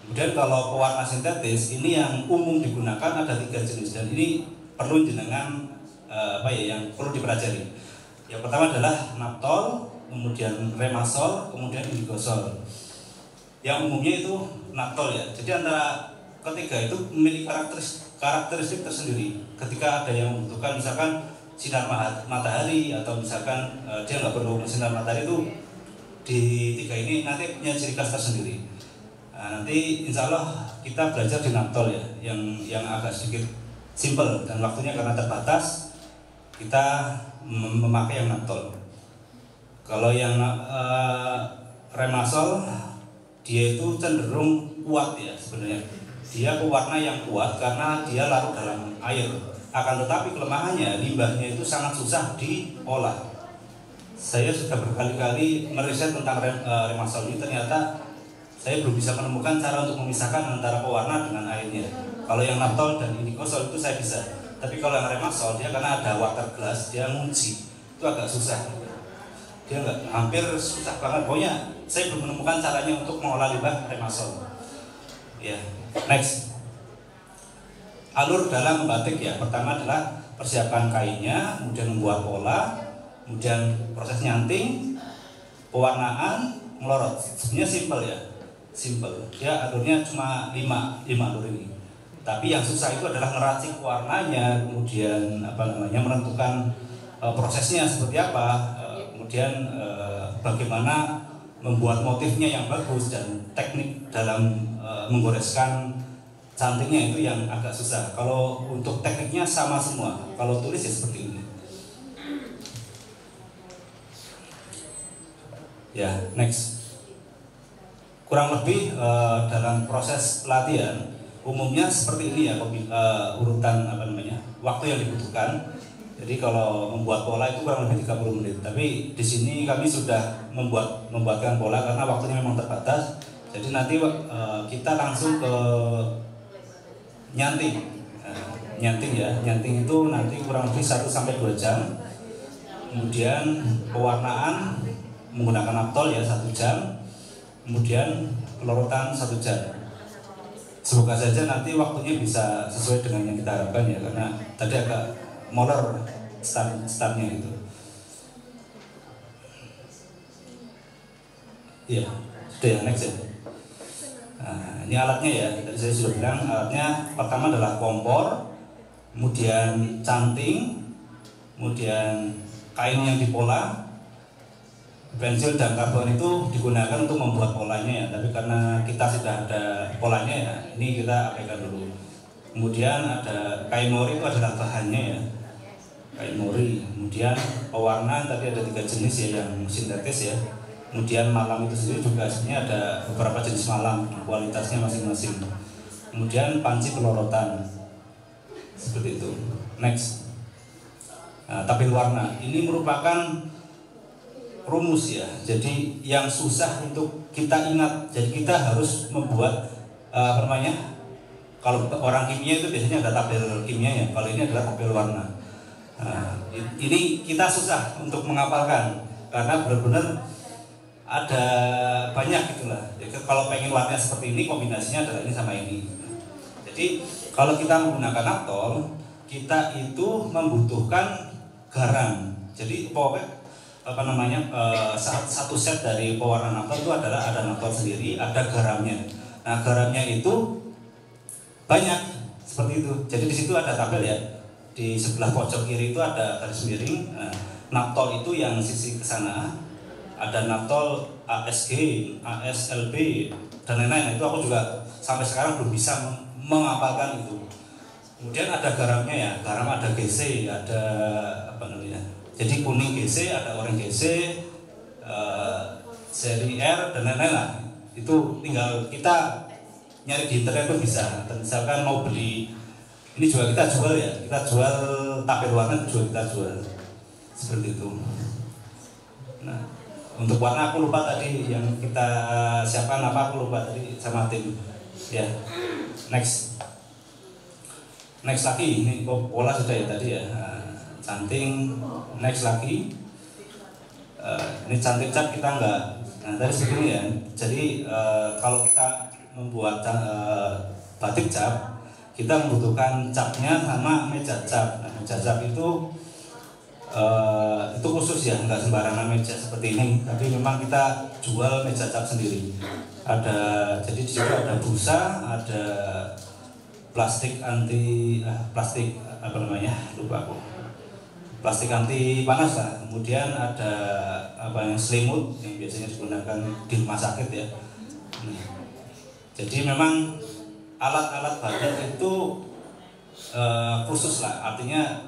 Kemudian kalau pewarna sintetis ini yang umum digunakan ada 3 jenis dan ini perlu jenengan yang perlu dipelajari. Yang pertama adalah naptol, kemudian remasol, kemudian indigosol. Yang umumnya itu naptol ya. Jadi antara ketiga itu memiliki karakteristik tersendiri. Ketika ada yang membutuhkan misalkan sinar matahari atau misalkan dia nggak perlu sinar matahari, itu di 3 ini nanti punya ciri khas tersendiri. Nah, nanti insya Allah kita belajar di naptol ya, yang agak sedikit simple dan waktunya karena terbatas, kita memakai yang naptol. Kalau yang remasol, dia itu cenderung kuat ya sebenarnya. Dia pewarna yang kuat karena dia larut dalam air. Akan tetapi kelemahannya limbahnya itu sangat susah diolah. Saya sudah berkali-kali meriset tentang remasol ini, ternyata saya belum bisa menemukan cara untuk memisahkan antara pewarna dengan airnya. Kalau yang naptol dan indigosol itu saya bisa, tapi kalau yang remasol dia karena ada water glass, dia ngunci, itu agak susah. Dia hampir susah banget. Pokoknya saya belum menemukan caranya untuk mengolah limbah remasol. Ya, next. Alur dalam membatik ya, pertama adalah persiapan kainnya, kemudian membuat pola, kemudian proses nyanting, pewarnaan, melorot. Sebenarnya simple ya, simple. Ya alurnya cuma 5 alur ini. Tapi yang susah itu adalah ngeracik warnanya, kemudian menentukan prosesnya seperti apa, kemudian bagaimana membuat motifnya yang bagus dan teknik dalam menggoreskan cantingnya itu yang agak susah. Kalau untuk tekniknya sama semua. Kalau tulis ya seperti ini. Ya, next. Kurang lebih dalam proses pelatihan umumnya seperti ini ya, urutan waktu yang dibutuhkan. Jadi kalau membuat pola itu kurang lebih 30 menit. Tapi di sini kami sudah membuatkan pola karena waktunya memang terbatas. Jadi nanti kita langsung ke nyanting. Nyanting ya. Nyanting itu nanti kurang lebih 1 sampai 2 jam. Kemudian pewarnaan menggunakan naptol ya 1 jam. Kemudian pelorotan 1 jam. Semoga saja nanti waktunya bisa sesuai dengan yang kita harapkan ya, karena tadi agak molor startnya itu. Iya, sudah ya, next ya. Nah, ini alatnya ya, tadi saya sudah bilang alatnya pertama adalah kompor, kemudian canting, kemudian kain yang dipola. Pensil dan karbon itu digunakan untuk membuat polanya ya, tapi karena kita sudah ada polanya ya, ini kita abaikan dulu. Kemudian ada kain mori, itu adalah bahannya ya, kain mori. Kemudian pewarna tadi ada 3 jenis ya, yang sintetis ya. Kemudian malam itu sendiri juga sebenarnya ada beberapa jenis malam, kualitasnya masing-masing. Kemudian panci pelorotan seperti itu. Next. Nah, tabel warna ini merupakan rumus ya. Jadi yang susah untuk kita ingat. Jadi kita harus membuat apa namanya? Kalau orang kimia itu biasanya ada tabel kimianya. Kalau ini adalah tabel warna. Nah, ini kita susah untuk menghafalkan karena benar-benar ada banyak gitulah. Jadi kalau pengen warnanya seperti ini, kombinasinya adalah ini sama ini. Jadi kalau kita menggunakan naftol, kita itu membutuhkan garam. Jadi pokoknya apa namanya satu set dari pewarna naftol itu adalah ada naftol sendiri, ada garamnya. Nah garamnya itu banyak seperti itu. Jadi di situ ada tabel ya. Di sebelah pojok kiri itu ada garis miring. Nah, naftol itu yang sisi ke sana. Ada naftol ASG, ASLB dan lain-lain. Itu aku juga sampai sekarang belum bisa menghafalkan itu. Kemudian ada garamnya ya, garam ada GC, ada apa namanya? Jadi kuning GC, ada oranye GC, seri R dan lain-lain lah. Itu tinggal kita nyari di internet pun bisa. Dan misalkan mau beli, ini juga kita jual ya, kita jual tabel warna juga kita jual seperti itu. Nah, untuk warna aku lupa tadi yang kita siapkan apa, aku lupa tadi sama tim. Ya, next lagi ini pola sudah ya tadi ya. Canting, next lagi. Ini cantik cat kita enggak. Nah tadi begini ya. Jadi kalau kita membuat batik cap, kita membutuhkan capnya sama meja cap. Nah, meja cap itu khusus ya, nggak sembarangan meja seperti ini. Tapi memang kita jual meja cap sendiri. Jadi di situ ada busa, ada plastik anti apa namanya, lupa aku. Plastik anti panas lah. Kemudian ada apa yang selimut yang biasanya digunakan di rumah sakit ya. Jadi memang alat-alat batik itu khusus lah. Artinya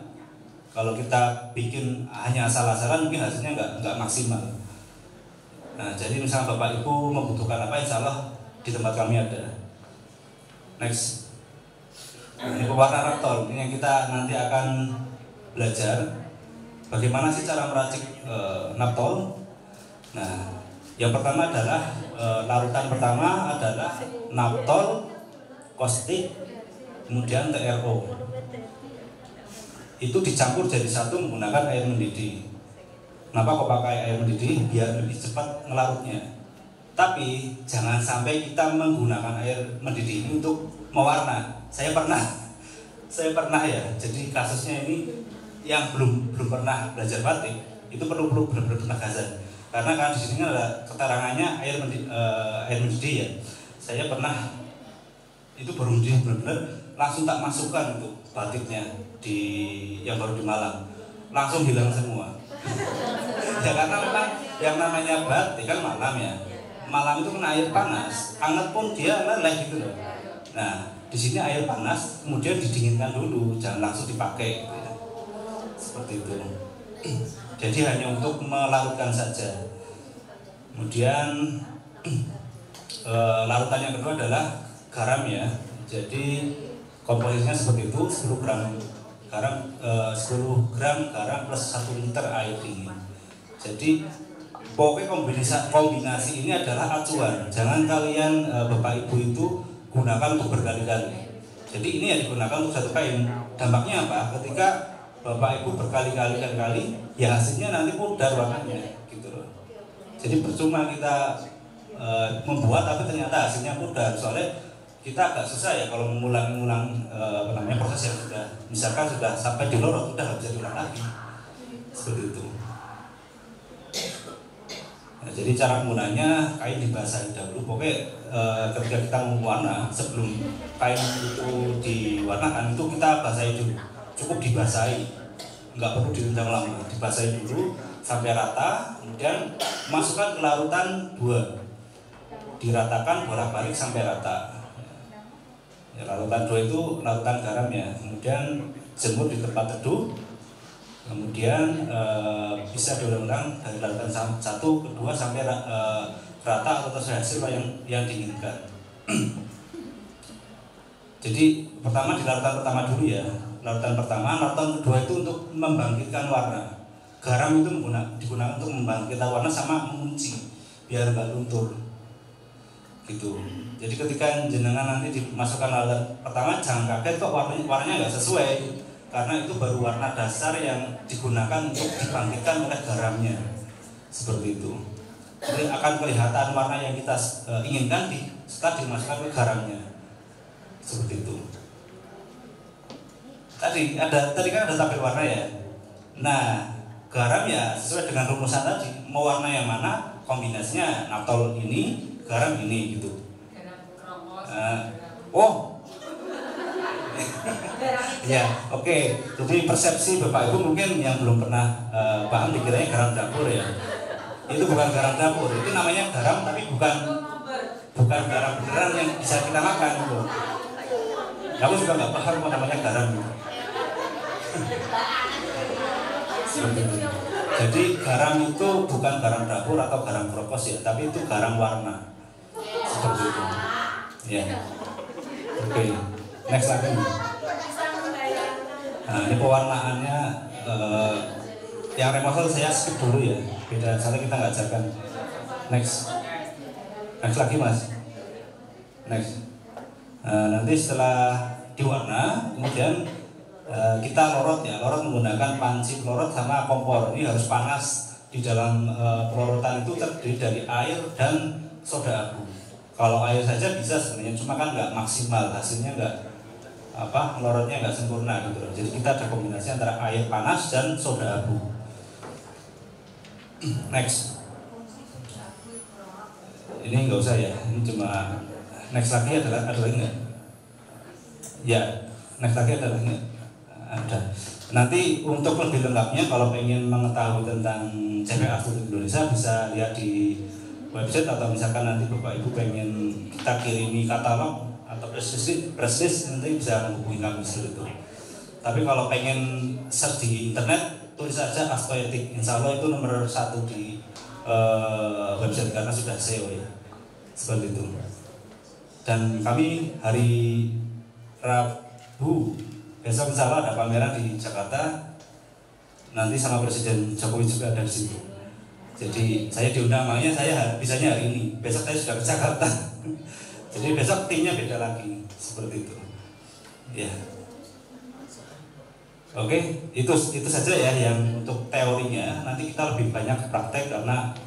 kalau kita bikin hanya asal-asalan mungkin hasilnya nggak maksimal. Nah jadi misalnya Bapak Ibu membutuhkan apa, insya Allah di tempat kami ada. Next. Ini pewarna naftol, ini yang kita nanti akan belajar bagaimana sih cara meracik naftol. Nah, yang pertama adalah larutan pertama adalah naftol, kostik, kemudian TRO. Itu dicampur jadi satu menggunakan air mendidih. Kenapa kok pakai air mendidih? Biar lebih cepat ngelarutnya. Tapi jangan sampai kita menggunakan air mendidih ini untuk mewarna. Saya pernah ya. Jadi kasusnya ini yang belum pernah belajar batik itu perlu benar-benar penegasan. Karena kan di sini ada keterangannya air mendidih ya. Saya pernah itu baru mendidih benar-benar langsung tak masukkan untuk batiknya yang baru di Malang, langsung hilang semua. Ya karena memang yang namanya batik kan malam ya. Malam itu kena air panas, hangat pun dia meleleh gitu loh. Nah, di sini air panas, kemudian didinginkan dulu, jangan langsung dipakai. Gitu ya. Seperti itu. Jadi hanya untuk melarutkan saja. Kemudian larutan yang kedua adalah garam ya. Jadi komposisinya seperti itu, 10 gram garam, 10 gram garam plus 1 liter air dingin. Jadi pokoknya kombinasi ini adalah acuan. Jangan kalian Bapak Ibu itu gunakan untuk berkali-kali. Jadi ini yang digunakan untuk satu kain. Dampaknya apa? Ketika Bapak Ibu berkali-kali, ya hasilnya nanti pudar warnanya, gitu loh. Jadi percuma kita membuat tapi ternyata hasilnya pudar. Soalnya kita agak susah ya kalau mengulang proses yang sudah, misalkan sudah sampai di lorot, sudah nggak bisa diulang lagi. Seperti itu. Nah, jadi cara penggunaannya kain dibasahi dahulu. Pokoknya ketika kita mewarna, sebelum kain itu diwarnakan itu kita basahi dulu. Cukup dibasahi, nggak perlu direndam lama. Dibasahi dulu sampai rata, kemudian masukkan ke larutan 2, diratakan bolak-balik sampai rata. Ya, larutan 2 itu larutan garam ya. Kemudian jemur di tempat teduh. Kemudian bisa diulang-ulang dari larutan 1 ke 2 sampai rata atau sesuai hasil yang diinginkan. Jadi pertama di larutan pertama dulu ya. Larutan pertama, larutan kedua itu untuk membangkitkan warna. garam itu digunakan untuk membangkitkan warna sama mengunci biar nggak luntur gitu. Jadi ketika jenengan nanti dimasukkan alat pertama, jangan kaget kok warnanya nggak sesuai, karena itu baru warna dasar yang digunakan untuk dibangkitkan oleh garamnya, seperti itu. Jadi akan kelihatan warna yang kita inginkan setelah dimasukkan ke garamnya, seperti itu. Tadi kan ada tabel warna ya. Nah, garam ya sesuai dengan rumusan tadi, mau warna yang mana, kombinasinya naptol ini, garam ini gitu. Ya, oke. Jadi persepsi Bapak Ibu mungkin yang belum pernah paham dikiranya garam dapur ya. Itu bukan garam dapur, itu namanya garam tapi bukan garam beneran yang bisa kita makan gitu. Kamu juga nggak paham apa namanya garam gitu. Jadi garam itu bukan garam dapur atau garam krokos ya, tapi itu garam warna. Seperti itu. Ya. Oke. Next lagi. Nah, ini pewarnaannya yang removal saya skip dulu ya. Beda, soalnya kita nggak ajarkan. Next lagi Mas. Next. Nanti setelah diwarna, kemudian kita lorot ya, lorot menggunakan panci pelorot sama kompor. Ini harus panas. Di dalam pelorotan itu terdiri dari air dan soda abu. Kalau air saja bisa sebenarnya, cuma kan nggak maksimal, hasilnya nggak lorotnya nggak sempurna gitu. Jadi kita ada kombinasi antara air panas dan soda abu. Next. Ini nggak usah ya, ini cuma next lagi ada lagi nggak? Ya, next lagi ada lagi nggak? Ada. Nanti untuk lebih lengkapnya kalau pengen mengetahui tentang CPA Studio Indonesia bisa lihat di website, atau misalkan nanti Bapak Ibu pengen kita kirimi katalog atau press list nanti bisa menghubungi kami seperti itu. Tapi kalau pengen search di internet tulis saja Astoetik, insya Allah itu nomor 1 di website karena sudah SEO ya, seperti itu. Dan kami hari Rabu besok insya Allah ada pameran di Jakarta, nanti sama Presiden Jokowi juga ada di situ. Jadi saya diundang, makanya saya bisanya hari ini, besok saya sudah ke Jakarta. Jadi besok timnya beda lagi, seperti itu. Ya. Oke, itu saja ya yang untuk teorinya. Nanti kita lebih banyak praktek karena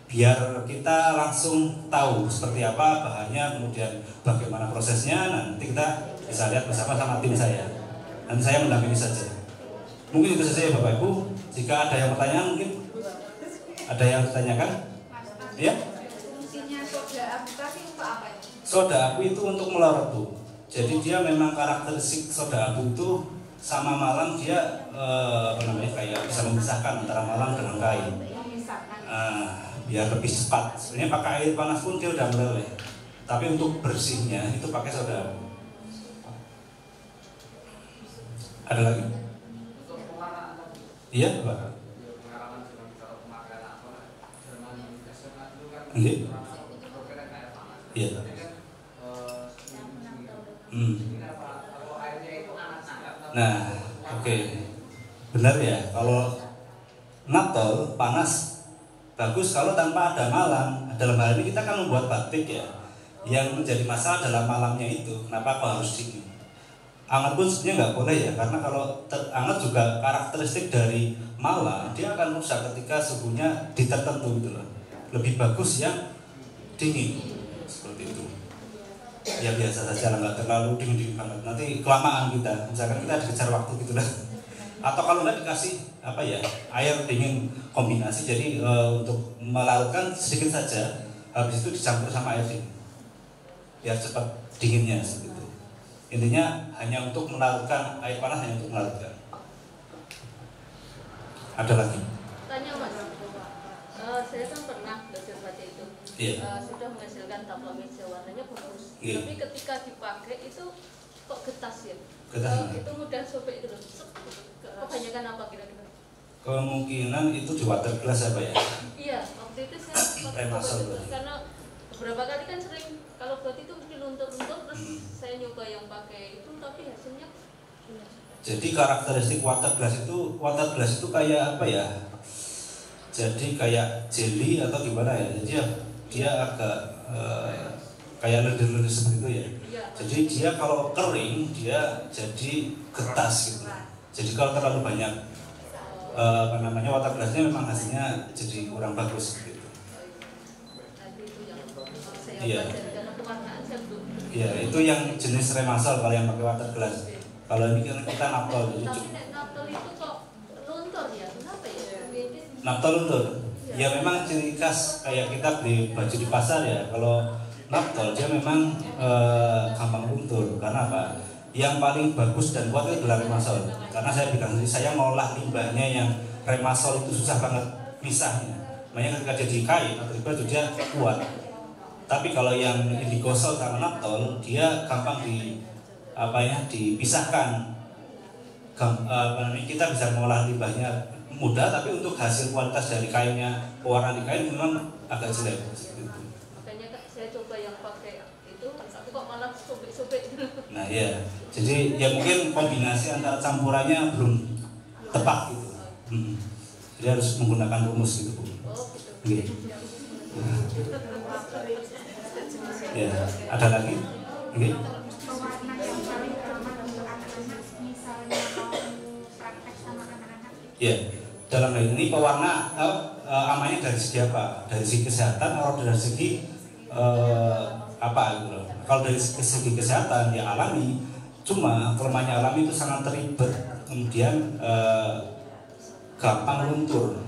biar kita langsung tahu seperti apa bahannya, kemudian bagaimana prosesnya. Nanti kita bisa lihat bersama-sama tim saya. Nanti saya mendampingi saja. Mungkin itu saja ya Bapak Ibu. Jika ada yang pertanyaan mungkin ada yang ditanyakan? Ya? Fungsinya soda abu tadi untuk apa ya? Soda abu itu untuk melorot Bu. Jadi dia memang karakteristik soda abu itu sama malam dia kayak bisa memisahkan antara malam dengan kain. Biar lebih cepat. Sebenarnya pakai air panas pun dia udah meleleh. Tapi untuk bersihnya itu pakai soda abu. Ada lagi? Iya, Pak. Iya. Iya. Nah, oke. Benar ya, kalau naptol panas bagus kalau tanpa ada malam. Dalam hal ini kita kan membuat batik ya. Yang menjadi masalah dalam malamnya itu, kenapa kok harus dingin? Hangat pun sebenarnya nggak boleh ya, karena kalau hangat juga karakteristik dari malam, dia akan rusak ketika suhunya di tertentu gitu loh. Lebih bagus yang dingin seperti itu. Ya biasa saja lah, nggak terlalu dingin banget. Nanti kelamaan kita, misalkan kita dikejar waktu gitu lah. Atau kalau nggak dikasih air dingin kombinasi, jadi untuk melarutkan sedikit saja, habis itu dicampur sama air dingin, biar cepat dinginnya seperti itu. Intinya hanya untuk melarutkan, air panas hanya untuk melarutkan. Ada lagi? Tanya Mas, saya kan pernah belajar baca itu. Iya. Sudah menghasilkan tablo meja warnanya bagus. Iya. Tapi ketika dipakai itu kok getas ya? Getas. Itu mudah sobek itu loh. Kebanyakan apa kira-kira? Kemungkinan itu di water glass apa ya? Iya, waktu itu saya pakai itu karena beberapa kali kan sering kalau buat itu mungkin luntur-luntur, terus saya nyoba yang pakai itu tapi hasilnya Jadi karakteristik water glass itu kayak apa ya? Jadi kayak jelly atau gimana ya? Jadi dia agak kayak lendir-lendir seperti itu ya. Jadi dia kalau kering dia jadi kertas gitu. Jadi kalau terlalu banyak water glassnya memang hasilnya jadi kurang bagus gitu. Iya. Iya, itu yang jenis remasol kalau yang pakai water glass. Kalau ini kita naptol. Tapi naptol itu kok luntur ya? Kenapa ya? Naptol luntur. Ya memang ciri khas kayak kita beli baju di pasar ya. Kalau naptol dia memang gampang luntur. Karena apa? Yang paling bagus dan kuat itu adalah remasol. Karena saya bilang tadi saya ngolah limbahnya yang remasol itu susah banget misahnya. Makanya ketika jadi kain atau baju dia kuat. Tapi kalau yang indigosol sama naptol dia gampang dipisahkan. Kita bisa mengolah limbahnya mudah, tapi untuk hasil kualitas dari kainnya, pewarna di kain memang agak jelek. Makanya saya coba yang pakai itu, tapi kok malah sobek-sobek. Nah ya, jadi ya mungkin kombinasi antara campurannya belum tepat gitu. Jadi harus menggunakan rumus gitu Bu. Gitu. Ya, ada lagi? Oke. Pewarna yang paling aman untuk anak-anak, misalnya mau praktek sama anak-anak. Ya, dalam hal ini pewarna amannya dari segi apa? Dari segi kesehatan atau dari segi apa gitu loh. Kalau dari segi kesehatan ya alami, cuma kelemahannya alami itu sangat ribet, kemudian gampang luntur.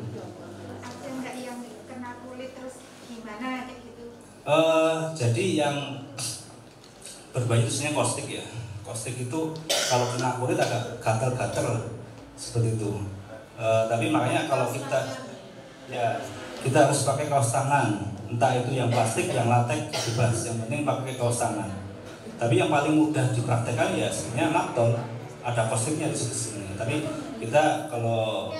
Ada nggak yang kena kulit terus gimana kayak gitu? Jadi yang berbahaya khususnya caustic ya. Caustic itu kalau kena kulit agak gatal-gatal seperti itu. Tapi makanya kalau kita harus pakai kaos tangan, entah itu yang plastik, yang latex, bebas. Yang penting pakai kaos tangan. Tapi yang paling mudah dipraktekkan ya sebenarnya naptol, ada causticnya di sini. Tapi kita kalau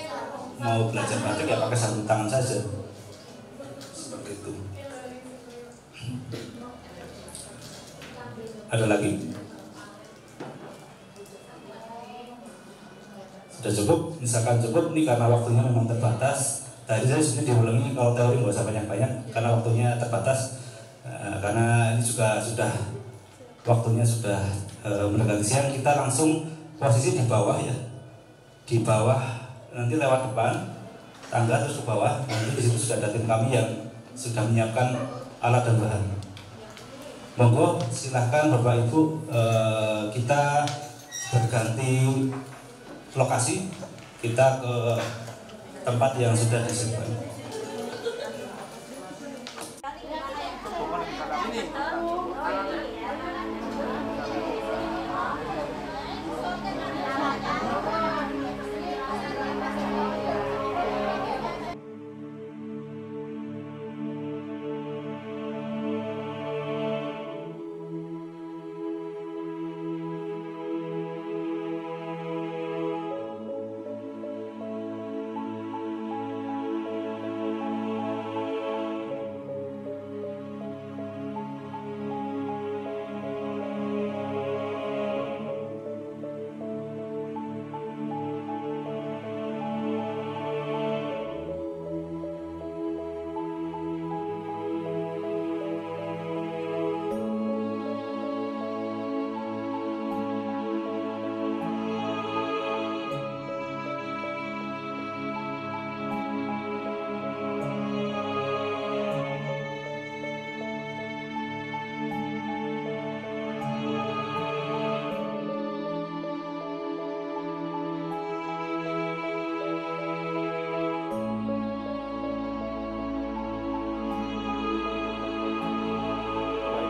mau belajar batik ya pakai sarung tangan saja. Seperti itu. Ada lagi? Sudah cukup? Misalkan cukup, ini karena waktunya memang terbatas. Tadi saya sebenarnya diulangi kalau teori nggak usah banyak-banyak karena waktunya terbatas. Karena ini juga sudah waktunya sudah mendekati siang. Kita langsung posisi di bawah ya, di bawah nanti lewat depan tangga terus ke bawah. Nanti di situ sudah ada tim kami yang sudah menyiapkan alat dan bahan. Monggo silahkan Bapak Ibu, kita berganti lokasi, kita ke tempat yang sudah disediakan.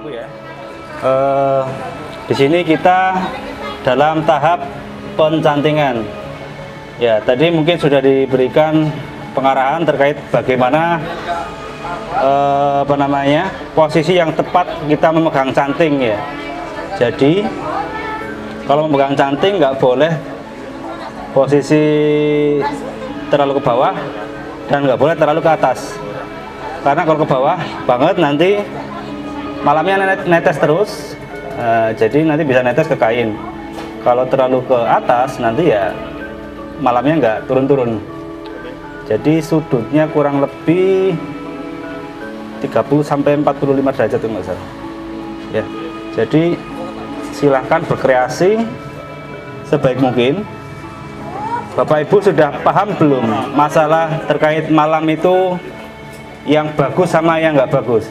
Ya. Di sini kita dalam tahap pencantingan. Ya, tadi mungkin sudah diberikan pengarahan terkait bagaimana posisi yang tepat kita memegang canting ya. Jadi kalau memegang canting nggak boleh posisi terlalu ke bawah dan nggak boleh terlalu ke atas. Karena kalau ke bawah banget nanti malamnya netes terus, jadi nanti bisa netes ke kain. Kalau terlalu ke atas nanti ya malamnya nggak turun-turun. Jadi sudutnya kurang lebih 30 sampai 45 derajat itu nggak salah. Ya. Jadi silahkan berkreasi sebaik mungkin. Bapak Ibu sudah paham belum masalah terkait malam itu yang bagus sama yang nggak bagus?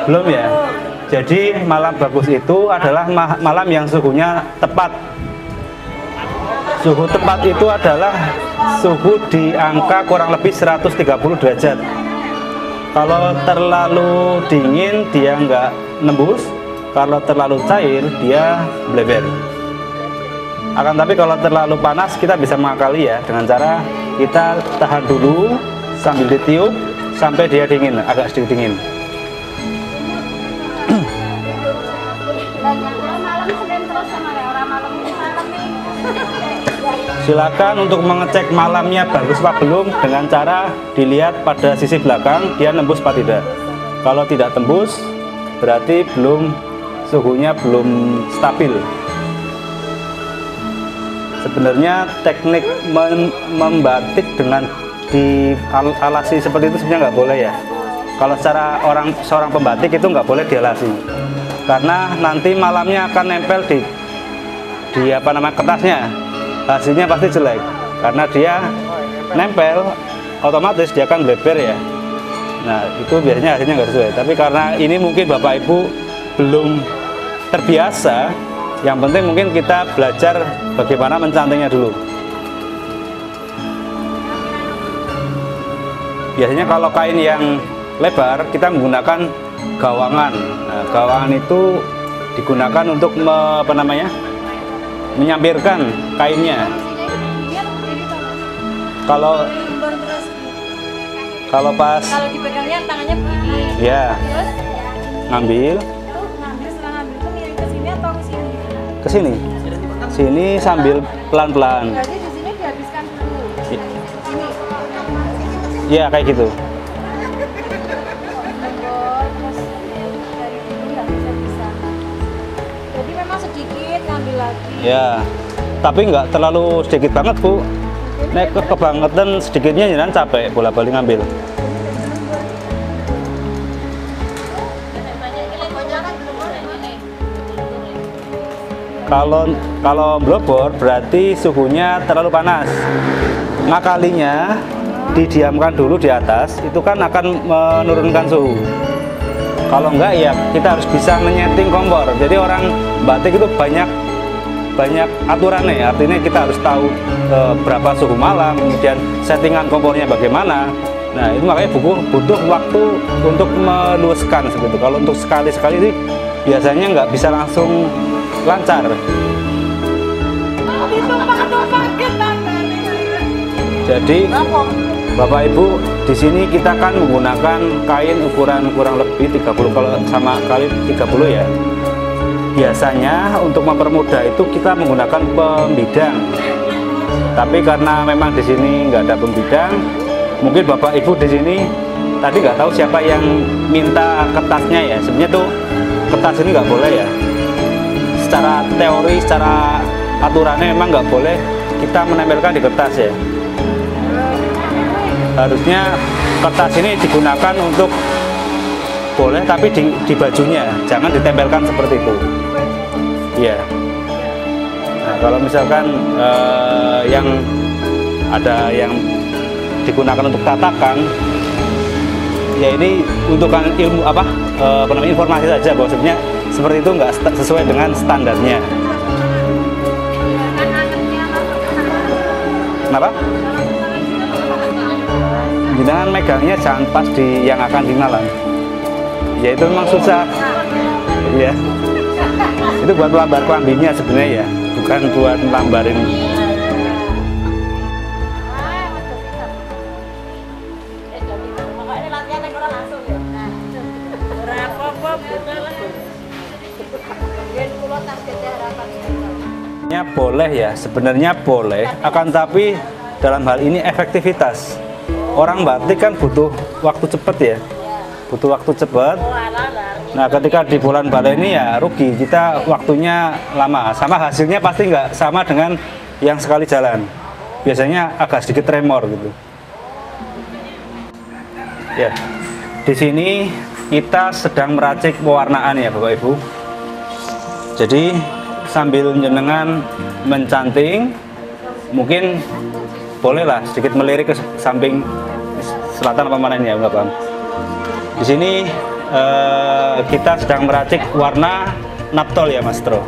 Belum ya? Jadi malam bagus itu adalah malam yang suhunya tepat. Suhu tepat itu adalah suhu di angka kurang lebih 130 derajat. Kalau terlalu dingin dia nggak nembus, kalau terlalu cair dia bleber. Akan tapi kalau terlalu panas kita bisa mengakali ya dengan cara kita tahan dulu sambil ditiup sampai dia dingin, agak sedikit dingin. Silakan untuk mengecek malamnya bagus apa belum dengan cara dilihat pada sisi belakang dia nembus apa tidak. Kalau tidak tembus berarti suhunya belum stabil. Sebenarnya teknik membatik dengan dialasi seperti itu sebenarnya nggak boleh ya. Kalau seorang pembatik itu nggak boleh dialasi, karena nanti malamnya akan nempel di kertasnya, hasilnya pasti jelek karena dia nempel otomatis dia akan bleber ya. Nah itu biasanya hasilnya nggak sesuai. Tapi karena ini mungkin Bapak Ibu belum terbiasa, yang penting mungkin kita belajar bagaimana mencantingnya dulu. Biasanya kalau kain yang lebar kita menggunakan gawangan. Nah, gawangan itu digunakan untuk menyampirkan kainnya. Kalau dipegangnya tangannya begini. Ya. Terus Ngambil setelah ngambil itu miring ke sini atau ke sini? ke sini. Sini sambil pelan-pelan. Berarti di sini dihabiskan dulu. Sini. Ya, kayak gitu. Jadi memang sedikit ngambil lagi. Ya. Tapi nggak terlalu sedikit banget, Bu. Nek kebangetan sedikitnya jangan capek bola-balik ngambil. Kalau blobor berarti suhunya terlalu panas. Ngakalinya didiamkan dulu di atas, itu kan akan menurunkan suhu. Kalau enggak ya kita harus bisa menyeting kompor. Jadi orang batik itu banyak aturannya, artinya kita harus tahu berapa suhu malam, kemudian settingan kompornya bagaimana. Nah itu makanya butuh waktu untuk meluaskan seperti itu. Kalau untuk sekali-sekali ini biasanya nggak bisa langsung lancar. Jadi Bapak Ibu di sini kita kan menggunakan kain ukuran kurang lebih 30 kalau sama kali 30 ya. Biasanya untuk mempermudah itu kita menggunakan pembidang. Tapi karena memang di sini nggak ada pembidang, mungkin Bapak Ibu di sini tadi nggak tahu siapa yang minta kertasnya ya. Sebenarnya tuh kertas ini nggak boleh ya. Secara teori, secara aturannya memang nggak boleh kita menempelkan di kertas ya. Harusnya kertas ini digunakan untuk boleh tapi di bajunya, jangan ditempelkan seperti itu. Iya. Nah, kalau misalkan yang ada yang digunakan untuk tatakan, ya ini untuk ilmu informasi saja bahwa sebenarnya seperti itu nggak sesuai dengan standarnya. Kenapa? Jangan megangnya jangan pas di yang akan dinalan. Ya itu memang susah. Ya. Itu buat melambar kelambinya sebenarnya ya, bukan buat melambarin. Boleh ya, sebenarnya boleh, akan tapi dalam hal ini efektivitas. Orang batik kan butuh waktu cepat ya, butuh waktu cepat. Nah, ketika di bulan balik ini ya rugi, kita waktunya lama, sama hasilnya pasti nggak sama dengan yang sekali jalan. Biasanya agak sedikit tremor gitu. Ya, di sini kita sedang meracik pewarnaan ya Bapak Ibu. Jadi sambil jenengan mencanting, mungkin bolehlah sedikit melirik ke samping selatan apa mana ini ya Bapak. Di sini kita sedang meracik warna naptol ya Mas Tro.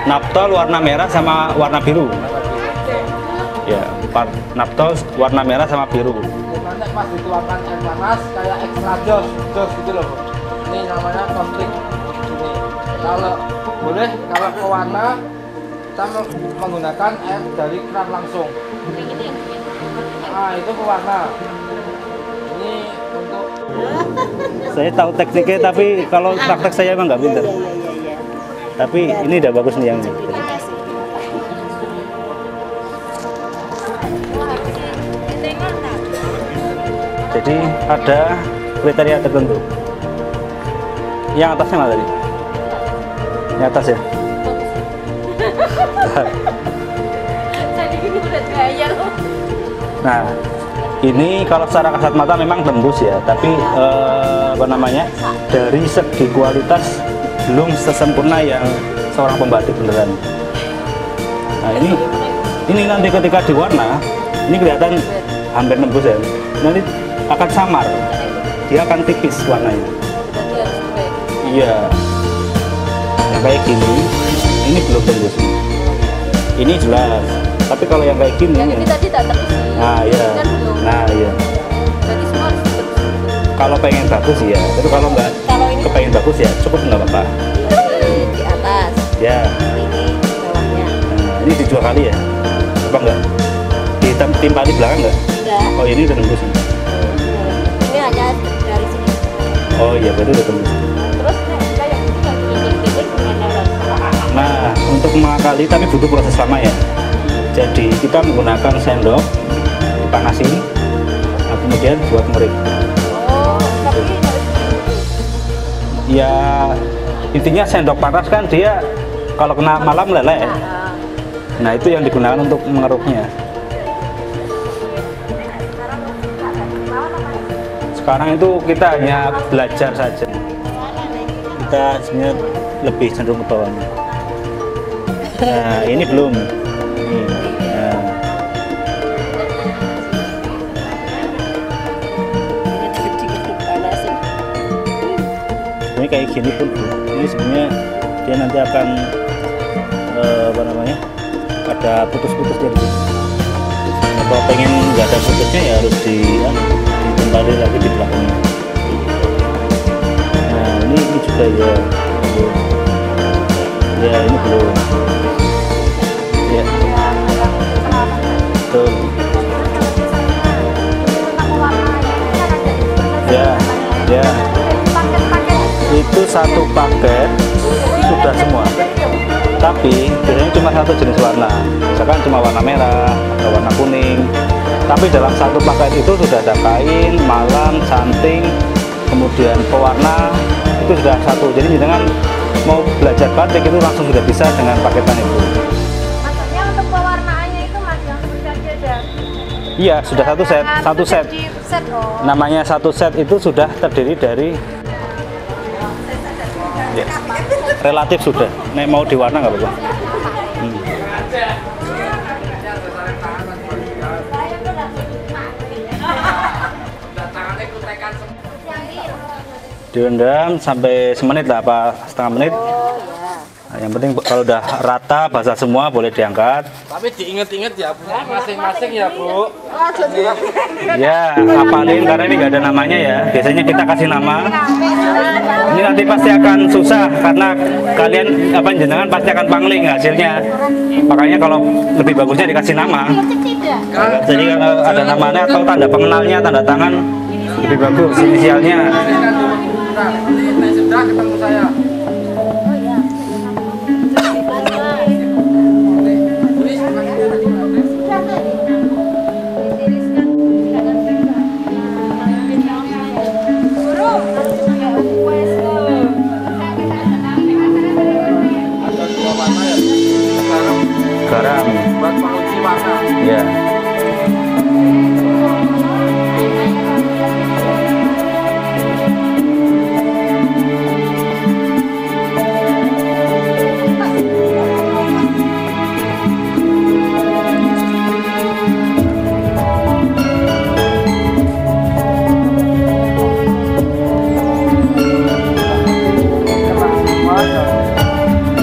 Naptol warna merah sama warna biru. Ya, naptol warna merah sama biru. Nanti pas dituangkan air panas kayak extra jos gitu loh Bu. Ini namanya konflik. Ini kalau boleh, kalau ke warna kita menggunakan air dari keran langsung. Nah itu pewarna. Ini untuk Saya tahu tekniknya, tapi kalau praktek saya emang nggak pintar. Tapi ini udah bagus nih yang ini. Jadi ada kriteria tertentu. Yang atasnya mana tadi? Yang atas ya? Jadi gini udah gaya loh. Nah, ini kalau secara kasat mata memang tembus ya, tapi apa namanya, dari segi kualitas belum sesempurna yang seorang pembatik beneran. Nah ini nanti ketika diwarna, ini kelihatan hampir tembus ya. Nanti akan samar, dia akan tipis warnanya. Iya, yang kayak gini, ini belum tembus. Ini jelas. Tapi kalau yang kayak gini, yang ini tadi tak tembus. nah iya, Kan belum. nah iya. Jadi semua harus tembus. Kalau pengen bagus ya, tapi kalau nggak Kalau ini kepengen bagus ya cukup nggak apa-apa. di atas, Ya, ini bawahnya. nah, ini di 2 kali ya, apa enggak? Ditimpa di belakang nggak? Enggak. Oh ini udah tembus. Ini hanya dari sini. Oh iya berarti udah tembus. Terus kayak gini yang titik-titik dengan orang. Nah untuk mengakali tapi butuh proses lama ya. Jadi kita menggunakan sendok dipanasin, nah, kemudian buat ngerik. Oh, tapi harus Ya intinya sendok panas kan dia kalau kena malam meleleh. Nah itu yang digunakan untuk mengeruknya. Sekarang itu kita hanya belajar saja. Kita sebenarnya lebih cenderung ke bawahnya. Nah ini belum. Nah. Ini kayak gini pun Bu. Ini sebenarnya dia nanti akan apa namanya, ada putus-putusnya di sini. Kalau pengen nggak ada putusnya ya harus ditempali lagi di belakangnya. Nah ini juga ya, ya ini belum. Ya. Betul. Ya, ya. Itu satu paket sudah semua. Tapi biasanya cuma satu jenis warna. Misalkan cuma warna merah atau warna kuning. Tapi dalam satu paket itu sudah ada kain, malam, canting, kemudian pewarna, itu sudah satu. Jadi dengan mau belajar batik itu langsung sudah bisa dengan paketan itu. Maksudnya untuk pewarnaannya itu Mas yang sudah ada. Iya, sudah satu set, satu set. Di set oh. Namanya satu set itu sudah terdiri dari ya, relatif sudah. Nek mau diwarna nggak apa-apa. Direndam sampai semenit lah, apa setengah menit. Nah, yang penting kalau udah rata basah semua boleh diangkat. tapi diinget-inget ya punya masing-masing ya Bu. Ya, apalin karena ini nggak ada namanya ya. Biasanya kita kasih nama. Ini nanti pasti akan susah karena kalian apa jenengan pasti akan pangling hasilnya. Makanya kalau lebih bagusnya dikasih nama. Jadi kalau ada namanya atau tanda pengenalnya, tanda tangan lebih bagus inisialnya. Nanti sudah ketemu saya. garam. buat penguji warna. Ya.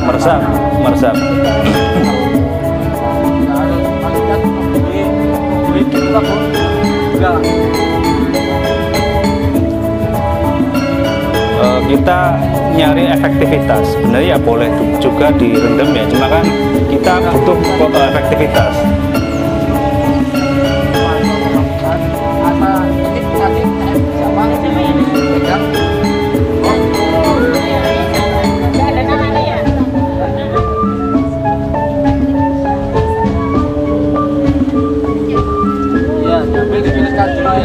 Meresap, meresap. Kita nyari efektivitas, sebenarnya ya boleh juga direndam ya, cuma kan kita butuh efektivitas.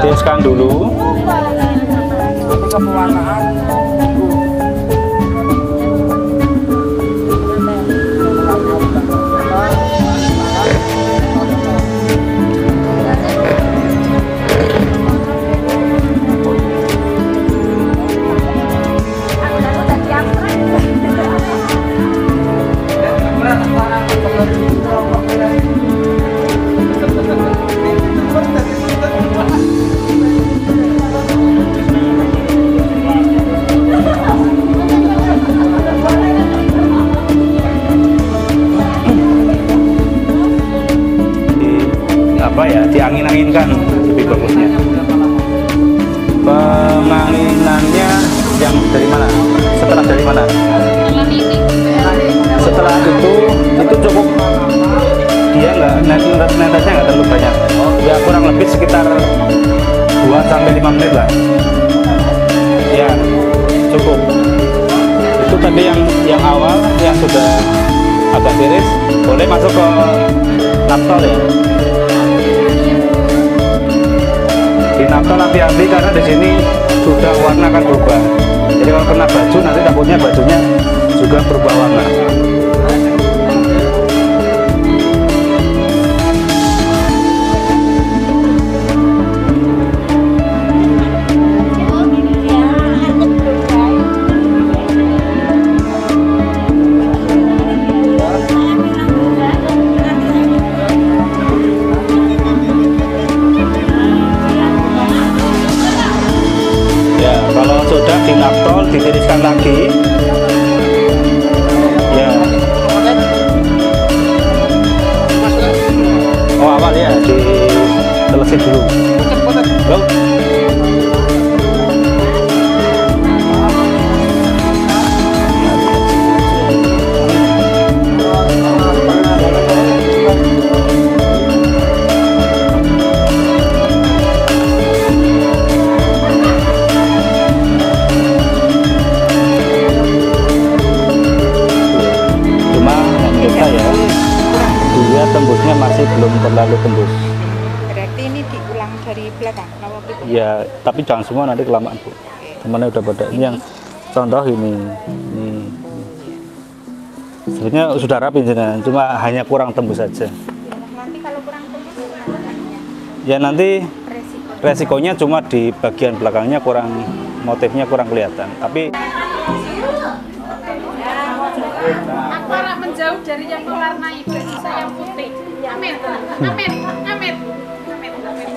Tiriskan dulu. Ketika pewarnaan diangin-anginkan lebih bagusnya. Penganginannya yang dari mana? Setelah dari mana? Setelah itu cukup, dia netesnya nggak terlalu banyak, ya kurang lebih sekitar 2-5 menit lah ya, cukup. Itu tadi yang awal yang sudah agak tiris, boleh masuk ke naptol ya. Di naptol hati-hati karena di sini sudah warna akan berubah. Jadi kalau kena baju nanti takutnya bajunya juga berubah warna. Sudah di naptol, ditiriskan lagi ya. Oh awal ya, ditelesin dulu. Go. Tembusnya masih belum terlalu tembus. Berarti ini diulang dari belakang, ya, tapi jangan semua, nanti kelamaan Bu. Temannya udah pada ini yang contoh ini. Sebenarnya sudah rapi jenengan, cuma hanya kurang tembus saja. Nanti kalau kurang tembus ya nanti resikonya cuma di bagian belakangnya kurang, motifnya kurang kelihatan. Tapi aku harap menjauh dari yang mewarnai, baju saya putih. Amin, amin, amin, amin, amin.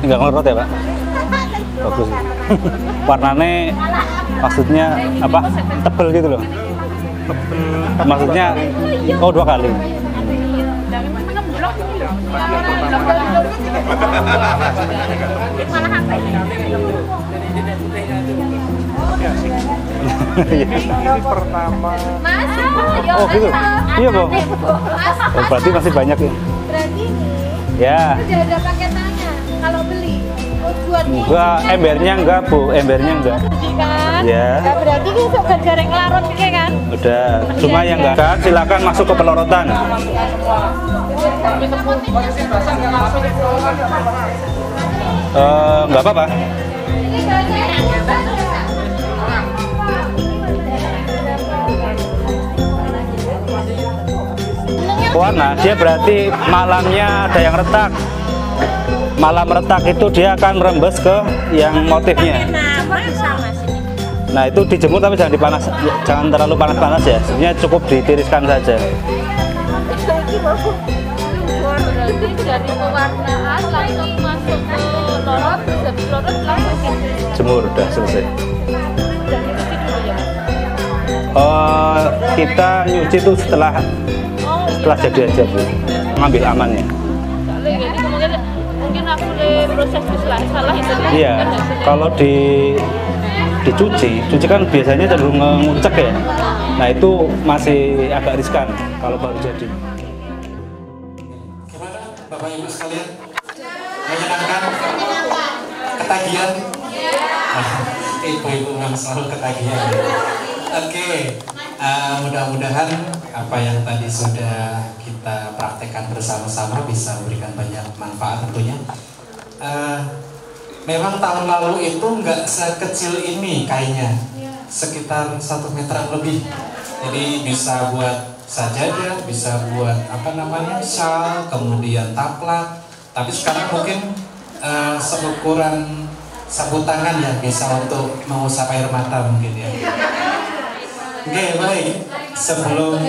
Enggak ngelorot ya Pak? Bagus. Warnanya maksudnya apa? Tebel gitu loh. Maksudnya oh 2 kali. Ini pertama. Mas, Oh gitu? Iya Bu. Oh, berarti masih banyak ya? Berarti ini Ya. udah ada paketannya kalau beli. Buat Enggak, embernya enggak Bu, embernya enggak. kan? Ya. Nah, berarti ini sok gareng larut kayak kan? Udah, cuma yang enggak kan silakan masuk ke pelorotan. Enggak apa-apa. Warna, dia berarti malamnya ada yang retak. Malam retak itu dia akan merembes ke yang motifnya. Nah itu dijemur tapi jangan dipanas, jangan terlalu panas-panas ya. Sebenarnya cukup ditiriskan saja. berarti dari pewarnaan langsung masuk ke lorot, terus habis lorot langsung Jemur, udah selesai. dan nyuci dulu ya. Kita nyuci itu setelah jadi aja Bu, ngambil amannya. Soalnya jadi mungkin aku proses salah itu. Iya, kalau dicuci kan biasanya cenderung nguncek ya. Nah itu masih agak riskan kalau baru jadi. Gimana Bapak Ibu sekalian? Menyenangkan? Ketagihan? Ibu-ibu memang selalu ketagihan. Oke, mudah-mudahan apa yang tadi sudah kita praktekkan bersama-sama bisa memberikan banyak manfaat tentunya. Memang tahun lalu itu nggak sekecil ini kayaknya, sekitar 1 meteran lebih. Jadi bisa buat sajadah, bisa buat shawl, kemudian taplak. Tapi sekarang mungkin seukuran sapu tangan ya, bisa untuk mengusap air mata mungkin ya. Oke, baik. Sebelum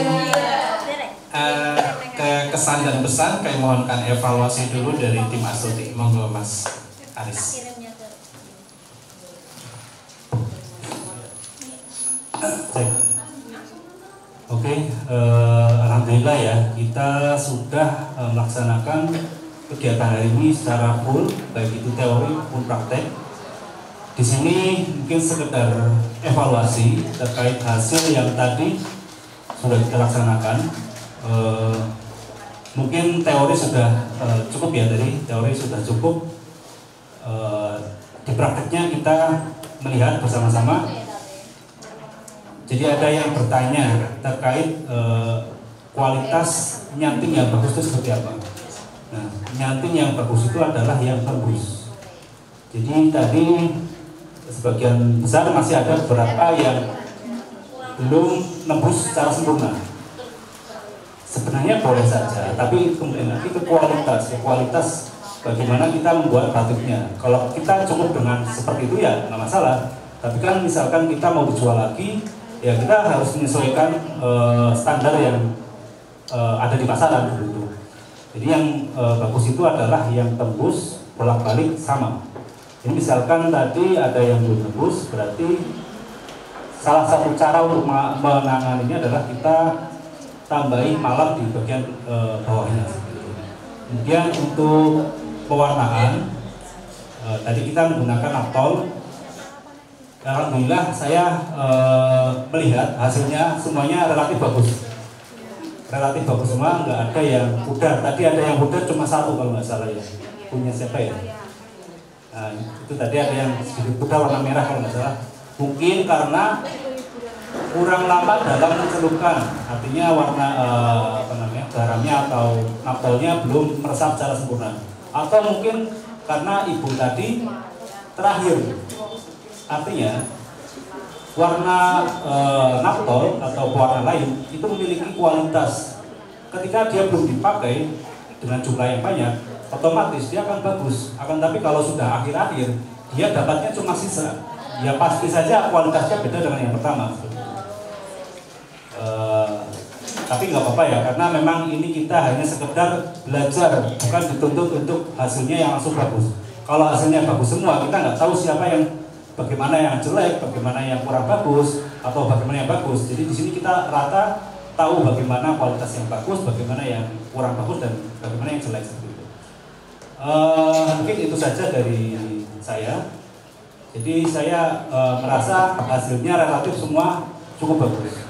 ke kesan dan pesan, kami mohonkan evaluasi dulu dari tim Astuti. Monggo Mas Aris. Oke, alhamdulillah ya, kita sudah melaksanakan kegiatan hari ini secara full, baik itu teori maupun praktek. Di sini mungkin sekedar evaluasi terkait hasil yang tadi sudah kita laksanakan. Mungkin teori sudah cukup ya, tadi teori sudah cukup. Di prakteknya kita melihat bersama-sama. Jadi ada yang bertanya terkait kualitas nyanting yang bagus itu seperti apa. Nah, nyanting yang bagus itu adalah yang tembus. Jadi tadi sebagian besar masih ada beberapa yang belum nembus secara sempurna. Sebenarnya boleh saja, tapi kembali lagi ke kualitas bagaimana kita membuat batiknya. Kalau kita cukup dengan seperti itu ya nggak masalah. Tapi kan misalkan kita mau dijual lagi, ya kita harus menyesuaikan standar yang ada di pasaran begitu. Jadi yang bagus itu adalah yang tembus bolak-balik sama. Ini misalkan tadi ada yang belum tembus, berarti salah satu cara untuk menanganinya adalah kita tambahi malam di bagian bawahnya. Kemudian untuk pewarnaan, tadi kita menggunakan naptol. Alhamdulillah saya melihat hasilnya semuanya relatif bagus. Relatif bagus semua, nggak ada yang pudar. Tadi ada yang pudar cuma satu kalau nggak salah ya. Punya siapa ya? Nah, itu tadi ada yang sedikit pudar warna merah kalau nggak salah. Mungkin karena kurang lama dalam mencelupkan, artinya warna garamnya atau naptolnya belum meresap secara sempurna. Atau mungkin karena ibu tadi terakhir. Artinya warna naptol atau warna lain itu memiliki kualitas. Ketika dia belum dipakai dengan jumlah yang banyak, otomatis dia akan bagus. Akan tapi kalau sudah akhir-akhir, dia dapatnya cuma sisa. Ya pasti saja kualitasnya beda dengan yang pertama. Tapi nggak apa-apa ya, karena memang ini kita hanya sekedar belajar, bukan dituntut untuk hasilnya yang langsung bagus. Kalau hasilnya bagus semua, kita nggak tahu siapa yang bagaimana yang jelek, bagaimana yang kurang bagus, atau bagaimana yang bagus. Jadi di sini kita rata tahu bagaimana kualitas yang bagus, bagaimana yang kurang bagus, dan bagaimana yang jelek seperti itu. Mungkin itu saja dari saya. Jadi saya merasa hasilnya relatif semua cukup bagus.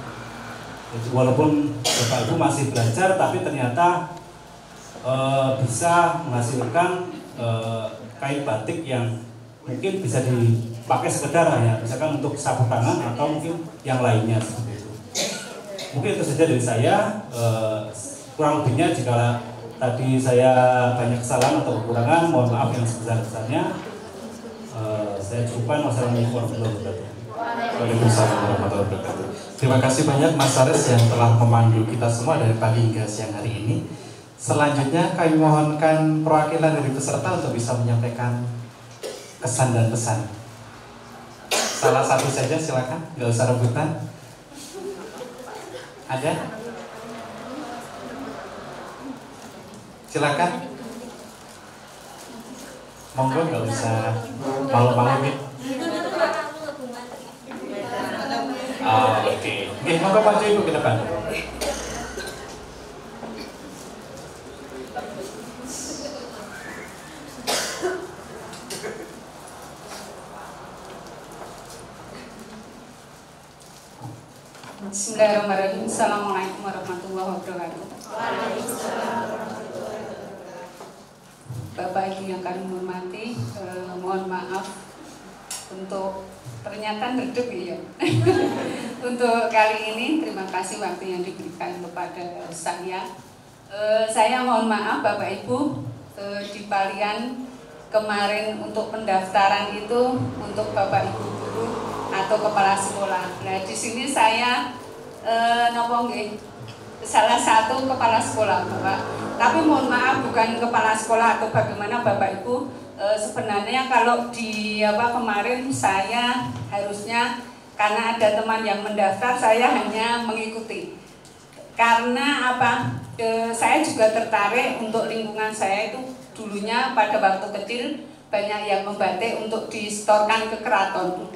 Jadi walaupun Bapak Ibu masih belajar, tapi ternyata bisa menghasilkan kain batik yang mungkin bisa dipakai sekedar hanya misalkan untuk sapu tangan atau mungkin yang lainnya seperti itu. Mungkin itu saja dari saya. Kurang lebihnya jika tadi saya banyak kesalahan atau kekurangan, mohon maaf yang sebesar-besarnya. Saya cukupkan. Wassalamualaikum warahmatullahi wabarakatuh. Waalaikumsalam warahmatullahi wabarakatuh. Terima kasih banyak Mas Aris yang telah memandu kita semua dari pagi hingga siang hari ini. Selanjutnya kami mohonkan perwakilan dari peserta untuk bisa menyampaikan kesan dan pesan. Salah satu saja silakan, nggak usah rebutan. Ada? Silakan. Monggo, nggak usah malu-maluin. Oke. Oke, monggo maju Ibu ke depan. Bismillahirrahmanirrahim. Assalamualaikum warahmatullahi wabarakatuh. Bapak Ibu yang kami hormati, mohon maaf untuk pernyataan redup ya. Untuk kali ini terima kasih waktu yang diberikan kepada saya. Saya mohon maaf Bapak Ibu, di palian kemarin untuk pendaftaran itu untuk Bapak Ibu guru atau kepala sekolah. Nah di sini saya salah satu kepala sekolah Bapak. Tapi mohon maaf bukan kepala sekolah atau bagaimana Bapak Ibu. Sebenarnya kalau di kemarin saya harusnya karena ada teman yang mendaftar saya hanya mengikuti. Karena saya juga tertarik untuk lingkungan saya itu dulunya pada waktu kecil banyak yang membatik untuk distorkan ke keraton.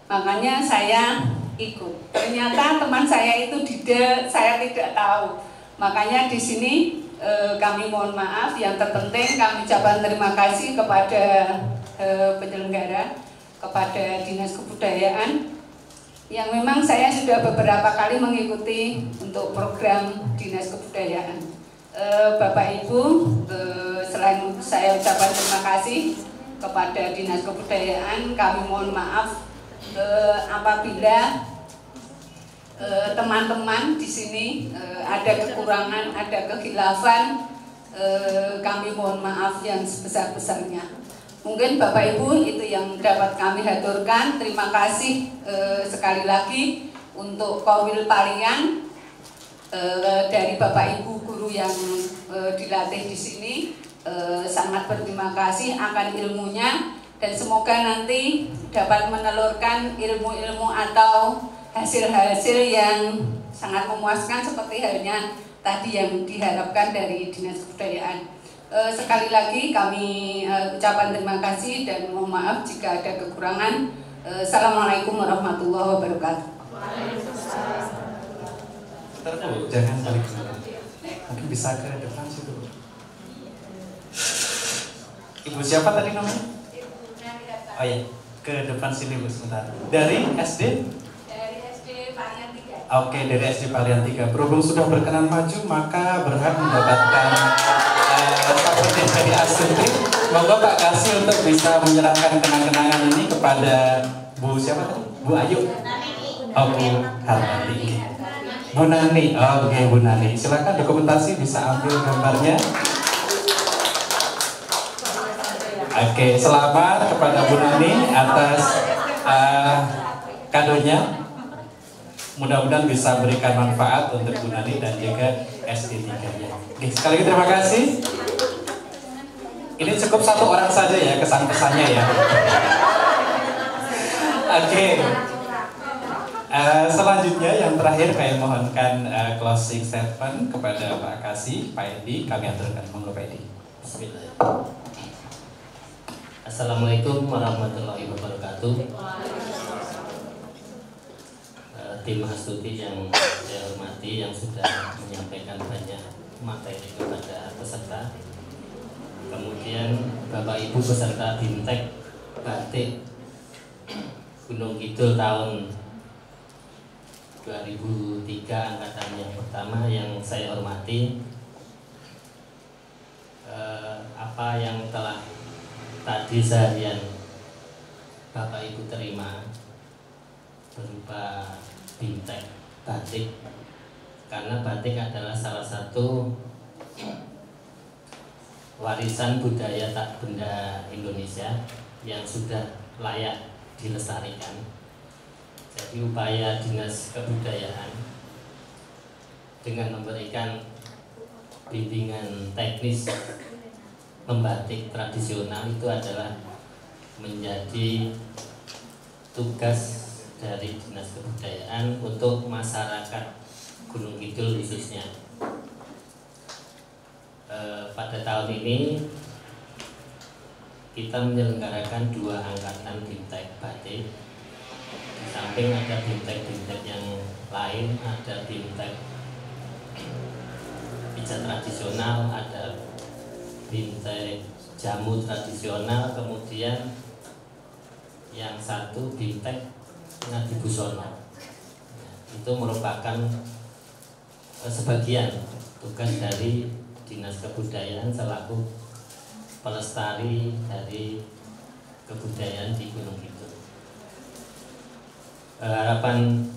Makanya saya ikut. Ternyata teman saya itu saya tidak tahu. Makanya di sini kami mohon maaf. Yang terpenting kami ucapkan terima kasih kepada penyelenggara, kepada Dinas Kebudayaan yang memang saya sudah beberapa kali mengikuti untuk program Dinas Kebudayaan. Bapak Ibu, selain saya ucapkan terima kasih kepada Dinas Kebudayaan, kami mohon maaf apabila teman-teman di sini ada kekurangan, ada kekhilafan, kami mohon maaf yang sebesar-besarnya. Mungkin Bapak Ibu itu yang dapat kami haturkan. Terima kasih sekali lagi untuk Kowil Palian dari Bapak Ibu guru yang dilatih di sini. Sangat berterima kasih akan ilmunya dan semoga nanti dapat menelurkan ilmu-ilmu atau hasil-hasil yang sangat memuaskan seperti halnya tadi yang diharapkan dari Dinas Kebudayaan. Sekali lagi kami ucapkan terima kasih dan mohon maaf jika ada kekurangan. Assalamualaikum warahmatullahi wabarakatuh. Jangan balik ke sana. Mungkin bisa ke depan situ. Ibu siapa tadi namanya? Oh iya, ke depan sini Bu sebentar. Dari SD? Oke, dari SD Palian 3. Berhubung sudah berkenan maju, maka berhak mendapatkan sertifikat dari Asuntik. Monggo Pak kasih untuk bisa menyerahkan kenang-kenangan ini kepada Bu siapa tadi? Bu Ayu. Oh, Bu Hartati. Bu Nani. Oke, Bu Nani. Silakan dokumentasi bisa ambil gambarnya. Oke, selamat kepada Bu Nani atas kadonya. Mudah-mudahan bisa berikan manfaat untuk Bu Nani dan juga SD3-nya. Oke, sekali lagi terima kasih. Ini cukup satu orang saja ya kesan-pesannya ya. Oke. Selanjutnya yang terakhir saya mohonkan closing statement kepada Pak Kasih, Pak Edi, kami aturkan. Monggo Pak Edi. Assalamualaikum warahmatullahi wabarakatuh. Tim Astuti yang saya hormati yang sudah menyampaikan banyak materi kepada peserta. Kemudian Bapak Ibu peserta BIMTEK Batik Gunung Kidul tahun 2003 angkatan yang pertama yang saya hormati, apa yang telah tadi seharian Bapak Ibu terima berupa bimtek batik, karena batik adalah salah satu warisan budaya tak benda Indonesia yang sudah layak dilestarikan. Jadi upaya Dinas Kebudayaan dengan memberikan bimbingan teknis membatik tradisional itu adalah menjadi tugas dari Dinas Kebudayaan untuk masyarakat Gunung Kidul khususnya. Pada tahun ini kita menyelenggarakan 2 angkatan bimtek batik. Di samping ada bimtek-bimtek yang lain, ada bimtek pijat tradisional, ada bimtek jamu tradisional, kemudian yang satu bimtek Ngadi Busono. Itu merupakan sebagian tugas dari Dinas Kebudayaan selaku pelestari dari kebudayaan di Gunung Kidul. Harapan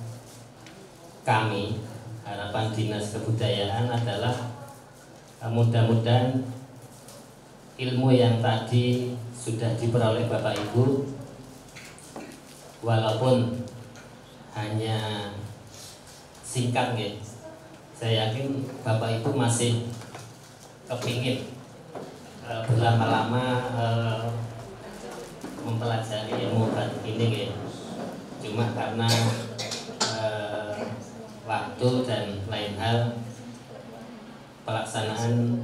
kami, harapan Dinas Kebudayaan adalah mudah-mudahan ilmu yang tadi sudah diperoleh Bapak Ibu, walaupun hanya singkat ya, saya yakin Bapak Ibu masih kepingin berlama-lama mempelajari ilmu batik ini ya. Cuma karena waktu dan lain hal, pelaksanaan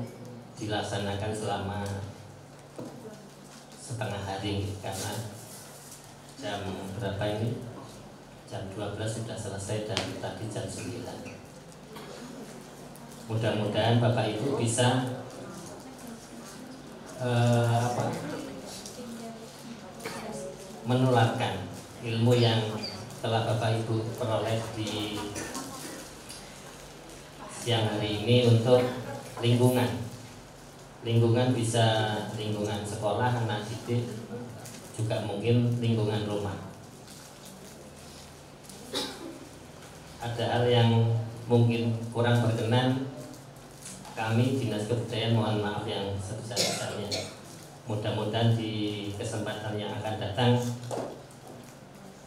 dilaksanakan selama setengah hari karena jam berapa ini? Jam 12 sudah selesai dan tadi jam 9. Mudah-mudahan Bapak Ibu bisa menularkan ilmu yang telah Bapak Ibu peroleh di siang hari ini untuk lingkungan. Lingkungan bisa lingkungan sekolah, anak didik, juga mungkin lingkungan rumah. Ada hal yang mungkin kurang berkenan, kami Dinas Kebudayaan mohon maaf yang sebesar-besarnya. Mudah-mudahan di kesempatan yang akan datang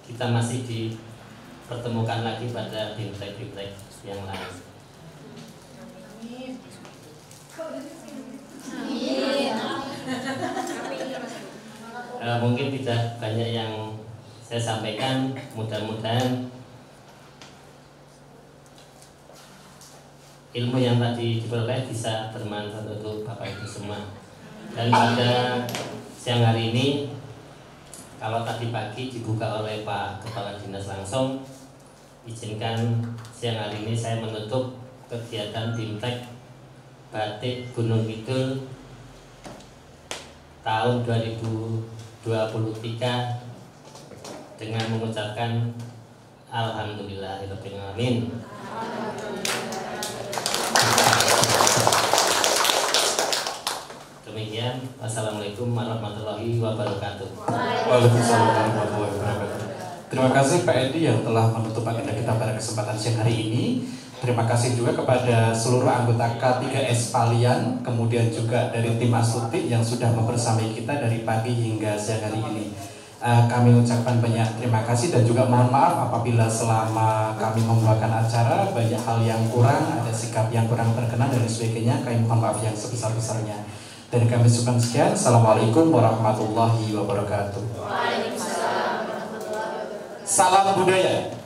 kita masih dipertemukan lagi pada bimtek-bimtek yang lain. Mungkin tidak banyak yang saya sampaikan, mudah-mudahan ilmu yang tadi diperoleh bisa bermanfaat untuk Bapak Ibu semua. Dan pada siang hari ini, kalau tadi pagi dibuka oleh Pak Kepala Dinas langsung, izinkan siang hari ini saya menutup kegiatan bimtek batik Gunung Kidul tahun 2023 dengan mengucapkan Alhamdulillahirabbil alamin. Demikian, wassalamualaikum warahmatullahi wabarakatuh. Waalaikumsalam warahmatullahi wabarakatuh. Terima kasih Pak Edi yang telah menutup agenda kita pada kesempatan siang hari ini. Terima kasih juga kepada seluruh anggota K3S Palian, kemudian juga dari tim Astuti yang sudah membersamai kita dari pagi hingga siang hari ini. Kami ucapkan banyak terima kasih dan juga mohon maaf apabila selama kami membawakan acara banyak hal yang kurang, ada sikap yang kurang berkenan dan sebagainya. Kami mohon maaf yang sebesar-besarnya. Dan kami ucapkan sekian. Assalamualaikum warahmatullahi wabarakatuh. Waalaikumsalam warahmatullahi wabarakatuh. Salam budaya.